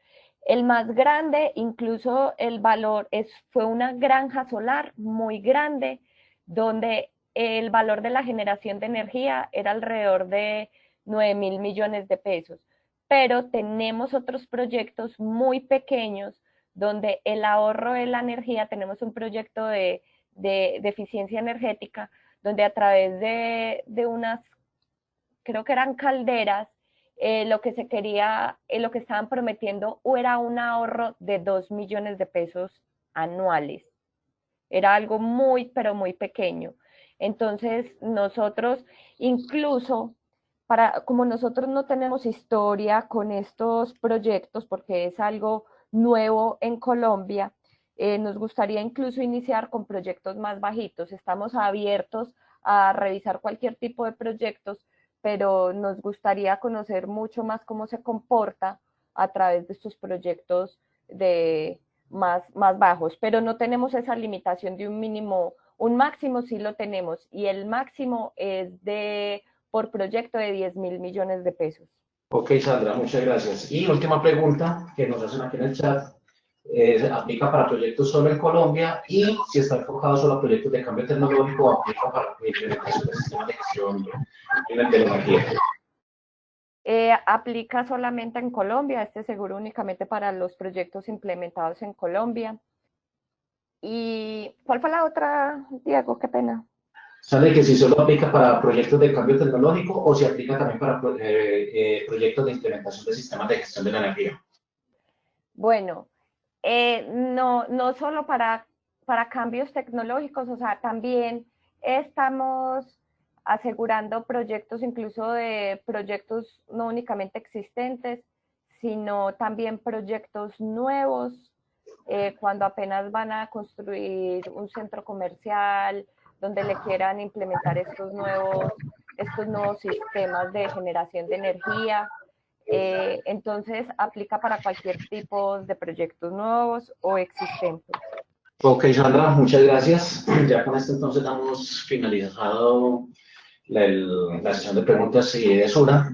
El más grande, incluso el valor, fue una granja solar muy grande, donde el valor de la generación de energía era alrededor de 9.000 millones de pesos. pero tenemos otros proyectos muy pequeños donde el ahorro de la energía, tenemos un proyecto de eficiencia energética, donde a través de unas, creo que eran calderas, lo que se quería, lo que estaban prometiendo era un ahorro de 2 millones de pesos anuales. Era algo muy, pero muy pequeño. Entonces, nosotros, incluso, como nosotros no tenemos historia con estos proyectos, porque es algo nuevo en Colombia, nos gustaría incluso iniciar con proyectos más bajitos. Estamos abiertos a revisar cualquier tipo de proyectos, pero nos gustaría conocer mucho más cómo se comporta a través de estos proyectos más bajos, pero no tenemos esa limitación de un mínimo, un máximo sí lo tenemos, y el máximo es por proyecto de 10.000 millones de pesos. Ok, Sandra, muchas gracias. Y última pregunta que nos hacen aquí en el chat. ¿Aplica para proyectos solo en Colombia? Y si está enfocado solo a proyectos de cambio tecnológico, ¿aplica para implementación de sistemas de gestión de la energía? Aplica solamente en Colombia, este seguro únicamente para los proyectos implementados en Colombia. ¿Y cuál fue la otra, Diego? Qué pena. ¿Sale que si solo aplica para proyectos de cambio tecnológico o si aplica también para proyectos de implementación de sistemas de gestión de la energía? Bueno, no solo para cambios tecnológicos, o sea, también estamos asegurando proyectos, incluso de proyectos no únicamente existentes, sino también proyectos nuevos, cuando apenas van a construir un centro comercial, donde le quieran implementar estos nuevos sistemas de generación de energía. Entonces aplica para cualquier tipo de proyectos nuevos o existentes. Ok, Sandra, muchas gracias. Ya con esto entonces damos finalizado la sesión de preguntas y de Sura.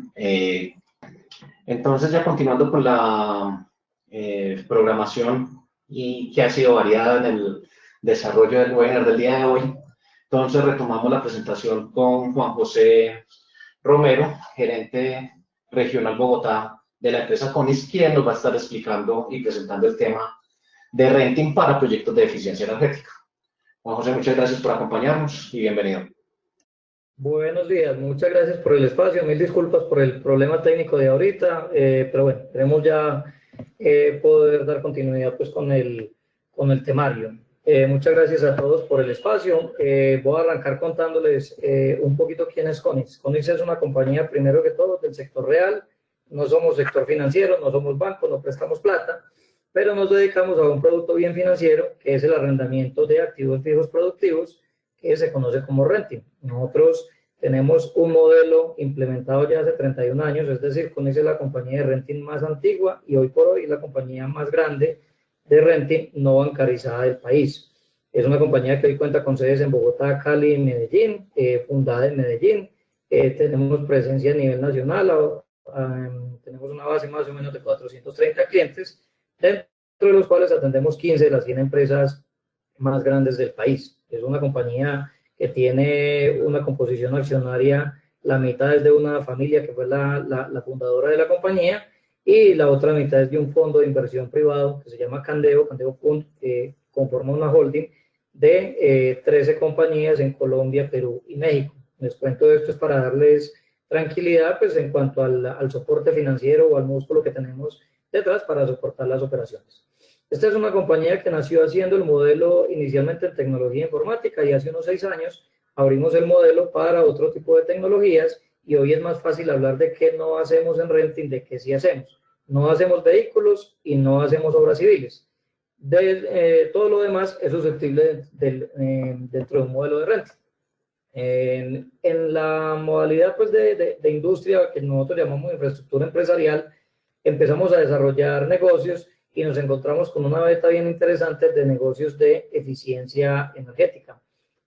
Entonces ya continuando con la programación y que ha sido variada en el desarrollo del webinar del día de hoy. Entonces retomamos la presentación con Juan José Romero, gerente regional Bogotá de la empresa Conis, quien nos va a estar explicando y presentando el tema de renting para proyectos de eficiencia energética. Juan José, muchas gracias por acompañarnos y bienvenido. Buenos días, muchas gracias por el espacio, mil disculpas por el problema técnico de ahorita, pero bueno, queremos ya poder dar continuidad pues con el temario. Muchas gracias a todos por el espacio. Voy a arrancar contándoles un poquito quién es Conis. Conis es una compañía, primero que todo, del sector real. No somos sector financiero, no somos banco, no prestamos plata, pero nos dedicamos a un producto bien financiero, que es el arrendamiento de activos fijos productivos, que se conoce como renting. Nosotros tenemos un modelo implementado ya hace 31 años, es decir, Conis es la compañía de renting más antigua y hoy por hoy la compañía más grande de renting no bancarizada del país. Es una compañía que hoy cuenta con sedes en Bogotá, Cali y Medellín, fundada en Medellín. Tenemos presencia a nivel nacional, tenemos una base más o menos de 430 clientes, dentro de los cuales atendemos 15 de las 100 empresas más grandes del país. Es una compañía que tiene una composición accionaria, la mitad es de una familia que fue la fundadora de la compañía, y la otra mitad es de un fondo de inversión privado que se llama Candeo Fund, que conforma una holding de 13 compañías en Colombia, Perú y México. Les cuento esto es para darles tranquilidad pues, en cuanto al soporte financiero o al músculo que tenemos detrás para soportar las operaciones. Esta es una compañía que nació haciendo el modelo inicialmente en tecnología informática y hace unos 6 años abrimos el modelo para otro tipo de tecnologías y hoy es más fácil hablar de qué no hacemos en renting, de qué sí hacemos. No hacemos vehículos y no hacemos obras civiles. Todo lo demás es susceptible dentro de un modelo de renting. En la modalidad pues, de industria que nosotros llamamos infraestructura empresarial, empezamos a desarrollar negocios y nos encontramos con una beta bien interesante de negocios de eficiencia energética.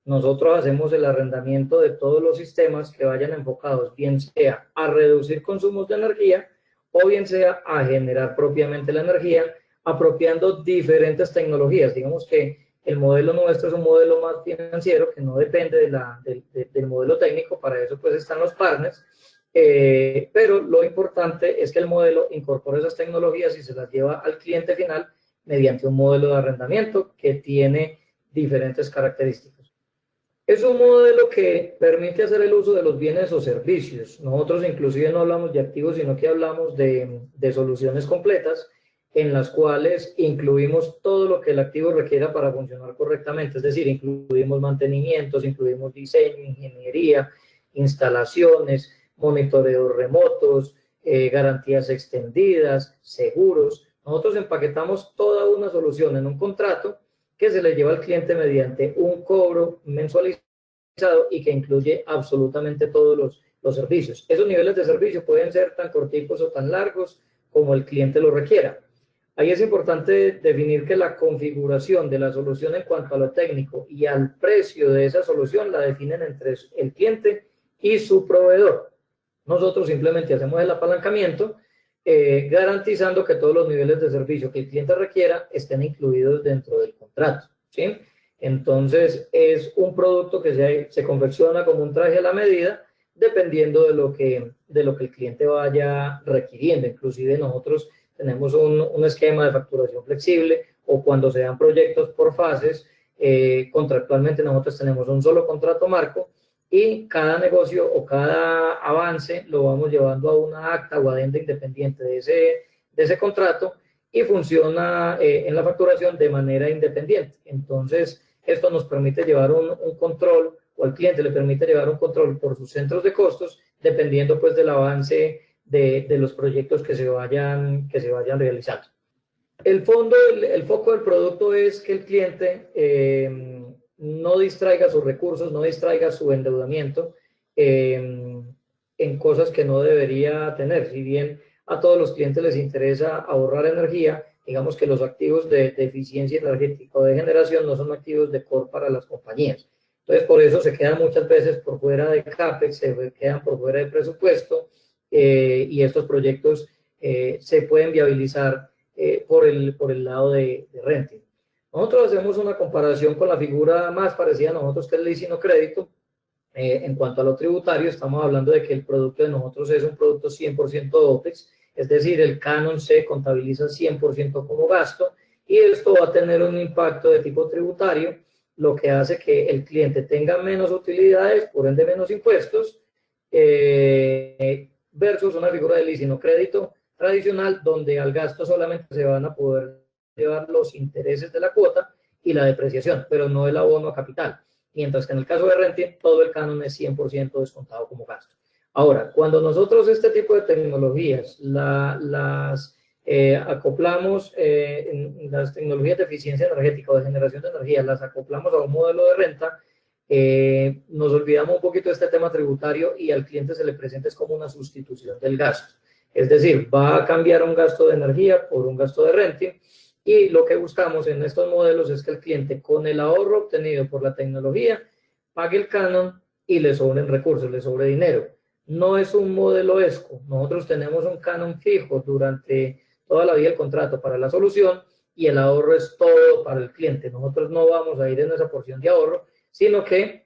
Nosotros hacemos el arrendamiento de todos los sistemas que vayan enfocados, bien sea a reducir consumos de energía o bien sea a generar propiamente la energía, apropiando diferentes tecnologías. Digamos que el modelo nuestro es un modelo más financiero que no depende del modelo técnico, para eso pues están los partners, pero lo importante es que el modelo incorpora esas tecnologías y se las lleva al cliente final mediante un modelo de arrendamiento que tiene diferentes características. Es un modelo que permite hacer el uso de los bienes o servicios. Nosotros inclusive no hablamos de activos, sino que hablamos de soluciones completas en las cuales incluimos todo lo que el activo requiera para funcionar correctamente. Es decir, incluimos mantenimientos, incluimos diseño, ingeniería, instalaciones, monitoreos remotos, garantías extendidas, seguros. Nosotros empaquetamos toda una solución en un contrato que se le lleva al cliente mediante un cobro mensualizado y que incluye absolutamente todos los servicios. Esos niveles de servicio pueden ser tan corticos o tan largos como el cliente lo requiera. Ahí es importante definir que la configuración de la solución en cuanto a lo técnico y al precio de esa solución la definen entre el cliente y su proveedor. Nosotros simplemente hacemos el apalancamiento, garantizando que todos los niveles de servicio que el cliente requiera estén incluidos dentro del contrato, ¿sí? Entonces, es un producto que se confecciona como un traje a la medida, dependiendo de lo que el cliente vaya requiriendo. Inclusive nosotros tenemos un esquema de facturación flexible, o cuando se dan proyectos por fases, contractualmente nosotros tenemos un solo contrato marco, y cada negocio o cada avance lo vamos llevando a una acta o adenda independiente de ese contrato, y funciona en la facturación de manera independiente. Entonces, esto nos permite llevar un control, o al cliente le permite llevar un control por sus centros de costos, dependiendo pues del avance de los proyectos que se vayan realizando. El foco del producto es que el cliente no distraiga sus recursos, no distraiga su endeudamiento en cosas que no debería tener. Si bien a todos los clientes les interesa ahorrar energía, digamos que los activos de eficiencia energética o de generación no son activos de core para las compañías. Entonces, por eso se quedan muchas veces por fuera de CAPEX, se quedan por fuera de presupuesto, y estos proyectos se pueden viabilizar por el lado de renting. Nosotros hacemos una comparación con la figura más parecida a nosotros, que es el leasing o crédito. En cuanto a lo tributario, estamos hablando de que el producto de nosotros es un producto 100% OPEX, es decir, el canon se contabiliza 100% como gasto, y esto va a tener un impacto de tipo tributario, lo que hace que el cliente tenga menos utilidades, por ende menos impuestos, versus una figura de leasing o crédito tradicional, donde al gasto solamente se van a poder llevar los intereses de la cuota y la depreciación, pero no el abono a capital. Mientras que en el caso de renting, todo el canon es 100% descontado como gasto. Ahora, cuando nosotros este tipo de tecnologías las acoplamos, en las tecnologías de eficiencia energética o de generación de energía, las acoplamos a un modelo de renta, nos olvidamos un poquito de este tema tributario, y al cliente se le presenta es como una sustitución del gasto. Es decir, va a cambiar un gasto de energía por un gasto de renting, y lo que buscamos en estos modelos es que el cliente, con el ahorro obtenido por la tecnología, pague el canon y le sobren recursos, le sobre dinero. No es un modelo ESCO. Nosotros tenemos un canon fijo durante toda la vida del contrato para la solución, y el ahorro es todo para el cliente. Nosotros no vamos a ir en esa porción de ahorro, sino que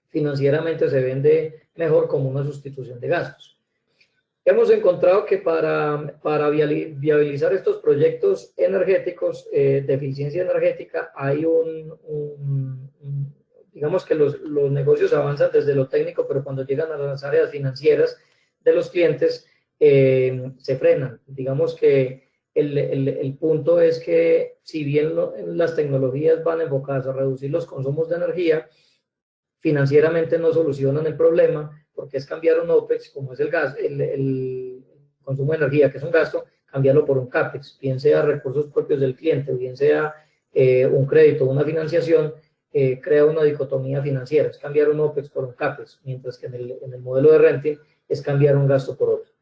financieramente se vende mejor como una sustitución de gastos. Hemos encontrado que para viabilizar estos proyectos energéticos de eficiencia energética hay digamos que los negocios avanzan desde lo técnico, pero cuando llegan a las áreas financieras de los clientes se frenan. Digamos que el punto es que, si bien las tecnologías van enfocadas a reducir los consumos de energía, financieramente no solucionan el problema, porque es cambiar un OPEX, como es el gas, el consumo de energía, que es un gasto, cambiarlo por un CAPEX, bien sea recursos propios del cliente, bien sea un crédito o una financiación, crea una dicotomía financiera, es cambiar un OPEX por un CAPEX, mientras que en el modelo de renting es cambiar un gasto por otro.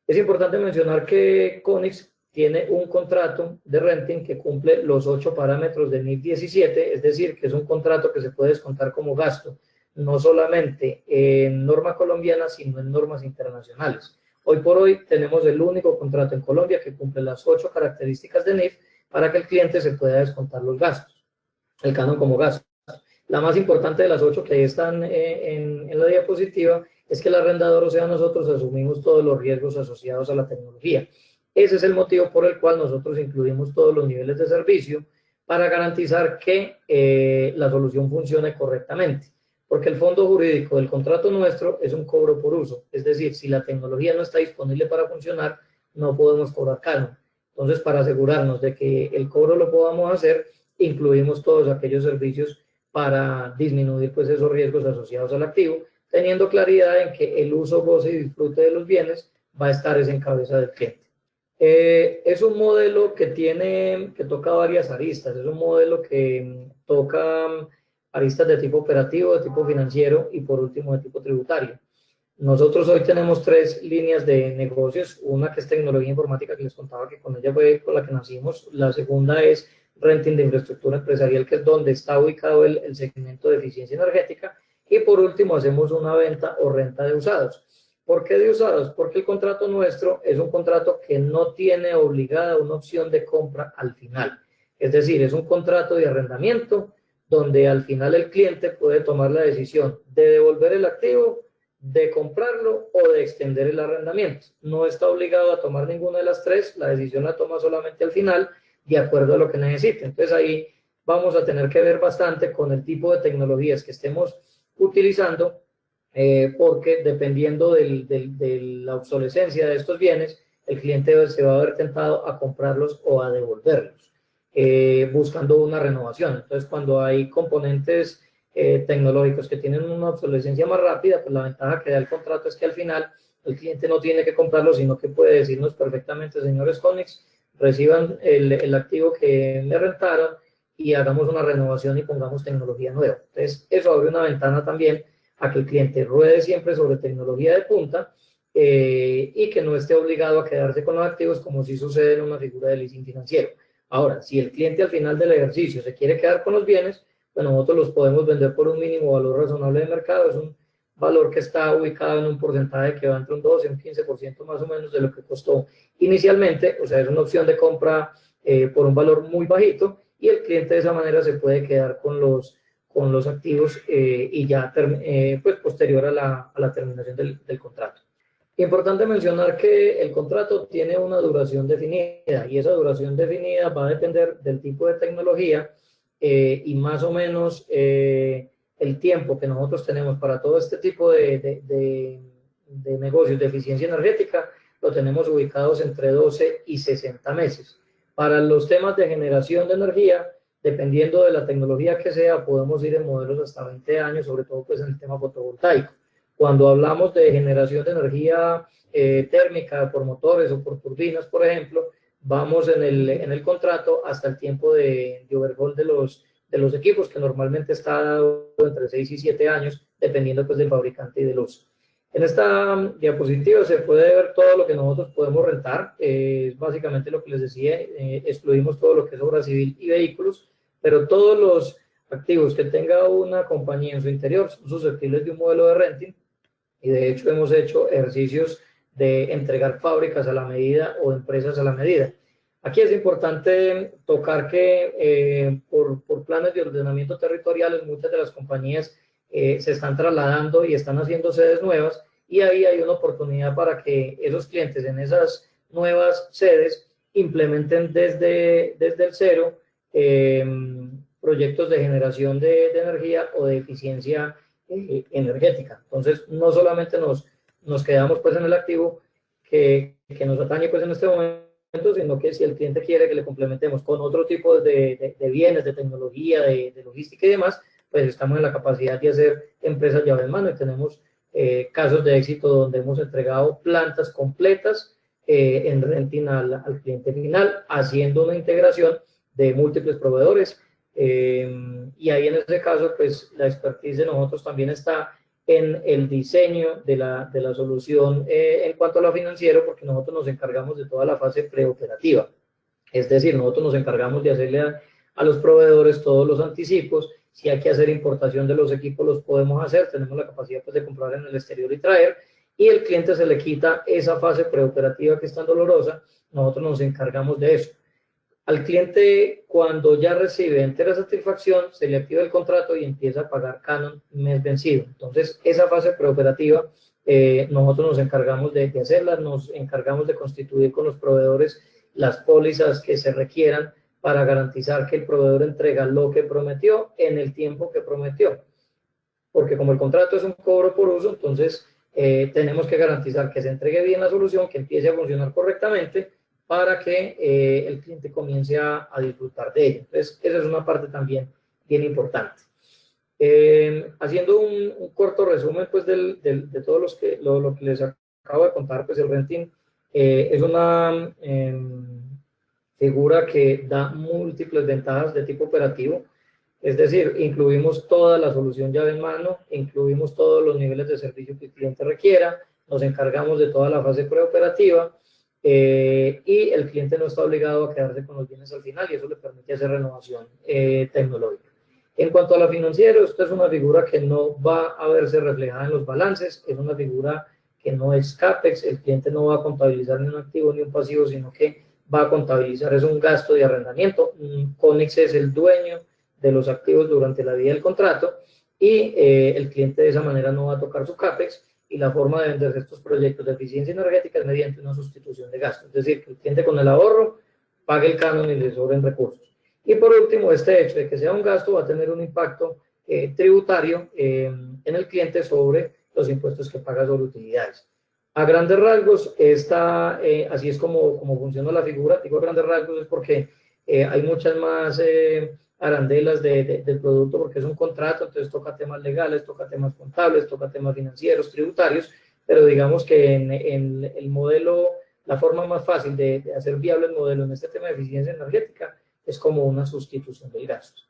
Es importante mencionar que Conix tiene un contrato de renting que cumple los 8 parámetros de NIF 17, es decir, que es un contrato que se puede descontar como gasto, no solamente en norma colombiana, sino en normas internacionales. Hoy por hoy tenemos el único contrato en Colombia que cumple las 8 características de NIF para que el cliente se pueda descontar los gastos, el canon como gasto. La más importante de las 8 que ahí están en la diapositiva es que el arrendador, o sea, nosotros asumimos todos los riesgos asociados a la tecnología. Ese es el motivo por el cual nosotros incluimos todos los niveles de servicio para garantizar que la solución funcione correctamente. Porque el fondo jurídico del contrato nuestro es un cobro por uso. Es decir, si la tecnología no está disponible para funcionar, no podemos cobrar canon. Entonces, para asegurarnos de que el cobro lo podamos hacer, incluimos todos aquellos servicios para disminuir pues esos riesgos asociados al activo, teniendo claridad en que el uso, goce y disfrute de los bienes va a estar en cabeza del cliente. Es un modelo que toca varias aristas, es un modelo que toca aristas de tipo operativo, de tipo financiero y por último de tipo tributario. Nosotros hoy tenemos 3 líneas de negocios, una que es tecnología informática, que les contaba que con ella fue con la que nacimos, la segunda es renting de infraestructura empresarial, que es donde está ubicado el segmento de eficiencia energética, y por último hacemos una venta o renta de usados. ¿Por qué de usados? Porque el contrato nuestro es un contrato que no tiene obligada una opción de compra al final, es decir, es un contrato de arrendamiento donde al final el cliente puede tomar la decisión de devolver el activo, de comprarlo o de extender el arrendamiento. No está obligado a tomar ninguna de las 3, la decisión la toma solamente al final, de acuerdo a lo que necesite. Entonces ahí vamos a tener que ver bastante con el tipo de tecnologías que estemos utilizando, porque dependiendo de la obsolescencia de estos bienes, el cliente se va a ver tentado a comprarlos o a devolverlos, buscando una renovación. Entonces, cuando hay componentes tecnológicos que tienen una obsolescencia más rápida, pues la ventaja que da el contrato es que al final el cliente no tiene que comprarlo, sino que puede decirnos perfectamente, señores Conex, reciban el activo que me rentaron y hagamos una renovación y pongamos tecnología nueva. Entonces, eso abre una ventana también a que el cliente ruede siempre sobre tecnología de punta y que no esté obligado a quedarse con los activos como si sucede en una figura de leasing financiero. Ahora, si el cliente al final del ejercicio se quiere quedar con los bienes, pues nosotros los podemos vender por un mínimo valor razonable de mercado, es un valor que está ubicado en un porcentaje que va entre un 12 y un 15% más o menos de lo que costó inicialmente, o sea, es una opción de compra por un valor muy bajito y el cliente de esa manera se puede quedar con los activos y ya pues posterior a la terminación del contrato. Importante mencionar que el contrato tiene una duración definida y esa duración definida va a depender del tipo de tecnología y más o menos el tiempo que nosotros tenemos para todo este tipo de negocios de eficiencia energética lo tenemos ubicados entre 12 y 60 meses. Para los temas de generación de energía, dependiendo de la tecnología que sea, podemos ir en modelos hasta 20 años, sobre todo pues en el tema fotovoltaico. Cuando hablamos de generación de energía térmica por motores o por turbinas, por ejemplo, vamos en el contrato hasta el tiempo de overhaul de los equipos, que normalmente está dado entre 6 y 7 años, dependiendo pues del fabricante y del uso. En esta diapositiva se puede ver todo lo que nosotros podemos rentar, es básicamente lo que les decía, excluimos todo lo que es obra civil y vehículos, pero todos los activos que tenga una compañía en su interior son susceptibles de un modelo de renting, y de hecho hemos hecho ejercicios de entregar fábricas a la medida o empresas a la medida. Aquí es importante tocar que por planes de ordenamiento territoriales muchas de las compañías se están trasladando y están haciendo sedes nuevas y ahí hay una oportunidad para que esos clientes en esas nuevas sedes implementen desde el cero proyectos de generación de energía o de eficiencia energética. Entonces, no solamente nos quedamos pues en el activo que nos atañe pues en este momento, sino que si el cliente quiere que le complementemos con otro tipo de bienes, de tecnología, de logística y demás, pues estamos en la capacidad de hacer empresas llave en mano y tenemos casos de éxito donde hemos entregado plantas completas en renting al cliente final, haciendo una integración de múltiples proveedores. Y ahí en ese caso, pues la expertise de nosotros también está en el diseño de la solución en cuanto a lo financiero, porque nosotros nos encargamos de toda la fase preoperativa. Es decir, nosotros nos encargamos de hacerle a los proveedores todos los anticipos. Si hay que hacer importación de los equipos, los podemos hacer. Tenemos la capacidad pues, de comprar en el exterior y traer. Y el cliente se le quita esa fase preoperativa que es tan dolorosa. Nosotros nos encargamos de eso. Al cliente, cuando ya recibe entera satisfacción, se le activa el contrato y empieza a pagar canon mes vencido. Entonces, esa fase preoperativa, nosotros nos encargamos de hacerla, nos encargamos de constituir con los proveedores las pólizas que se requieran para garantizar que el proveedor entrega lo que prometió en el tiempo que prometió. Porque como el contrato es un cobro por uso, entonces tenemos que garantizar que se entregue bien la solución, que empiece a funcionar correctamente, para que el cliente comience a disfrutar de ella. Entonces, esa es una parte también bien importante. Haciendo un corto resumen pues, de todo lo que les acabo de contar, pues el renting es una figura que da múltiples ventajas de tipo operativo. Es decir, incluimos toda la solución llave en mano, incluimos todos los niveles de servicio que el cliente requiera, nos encargamos de toda la fase preoperativa, y el cliente no está obligado a quedarse con los bienes al final y eso le permite hacer renovación tecnológica. En cuanto a la financiera, esta es una figura que no va a verse reflejada en los balances, es una figura que no es CAPEX, el cliente no va a contabilizar ni un activo ni un pasivo, sino que va a contabilizar, es un gasto de arrendamiento. Conex es el dueño de los activos durante la vida del contrato y el cliente de esa manera no va a tocar su CAPEX. Y la forma de vender estos proyectos de eficiencia energética es mediante una sustitución de gasto. Es decir, que el cliente con el ahorro pague el canon y le sobren recursos. Y por último, este hecho de que sea un gasto va a tener un impacto tributario en el cliente sobre los impuestos que paga sobre utilidades. A grandes rasgos, así es como funciona la figura. Digo a grandes rasgos es porque hay muchas más arandelas del producto porque es un contrato, entonces toca temas legales, toca temas contables, toca temas financieros, tributarios, pero digamos que en el modelo, la forma más fácil de hacer viable el modelo en este tema de eficiencia energética es como una sustitución del gasto.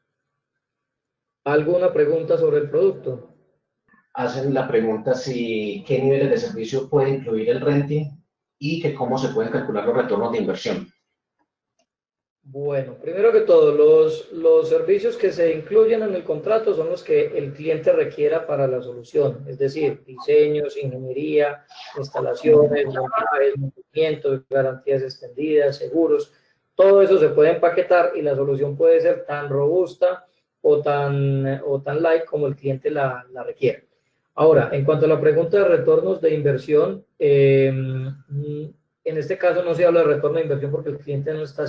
¿Alguna pregunta sobre el producto? Hacen la pregunta si qué niveles de servicio puede incluir el renting y que cómo se pueden calcular los retornos de inversión. Bueno, primero que todo, los servicios que se incluyen en el contrato son los que el cliente requiera para la solución, es decir, diseños, ingeniería, instalaciones, montajes, mantenimiento, garantías extendidas, seguros, todo eso se puede empaquetar y la solución puede ser tan robusta o tan light como el cliente la requiere. Ahora, en cuanto a la pregunta de retornos de inversión, en este caso no se habla de retorno de inversión porque el cliente no está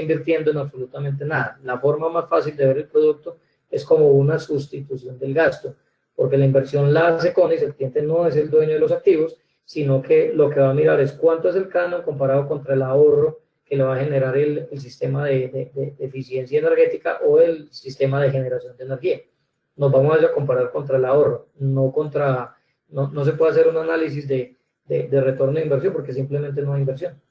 invirtiendo en absolutamente nada. La forma más fácil de ver el producto es como una sustitución del gasto, porque la inversión la hace Conex, el cliente no es el dueño de los activos, sino que lo que va a mirar es cuánto es el canon comparado contra el ahorro que le va a generar el sistema de eficiencia energética o el sistema de generación de energía. Nos vamos a comparar contra el ahorro, no se puede hacer un análisis de retorno de inversión porque simplemente no hay inversión.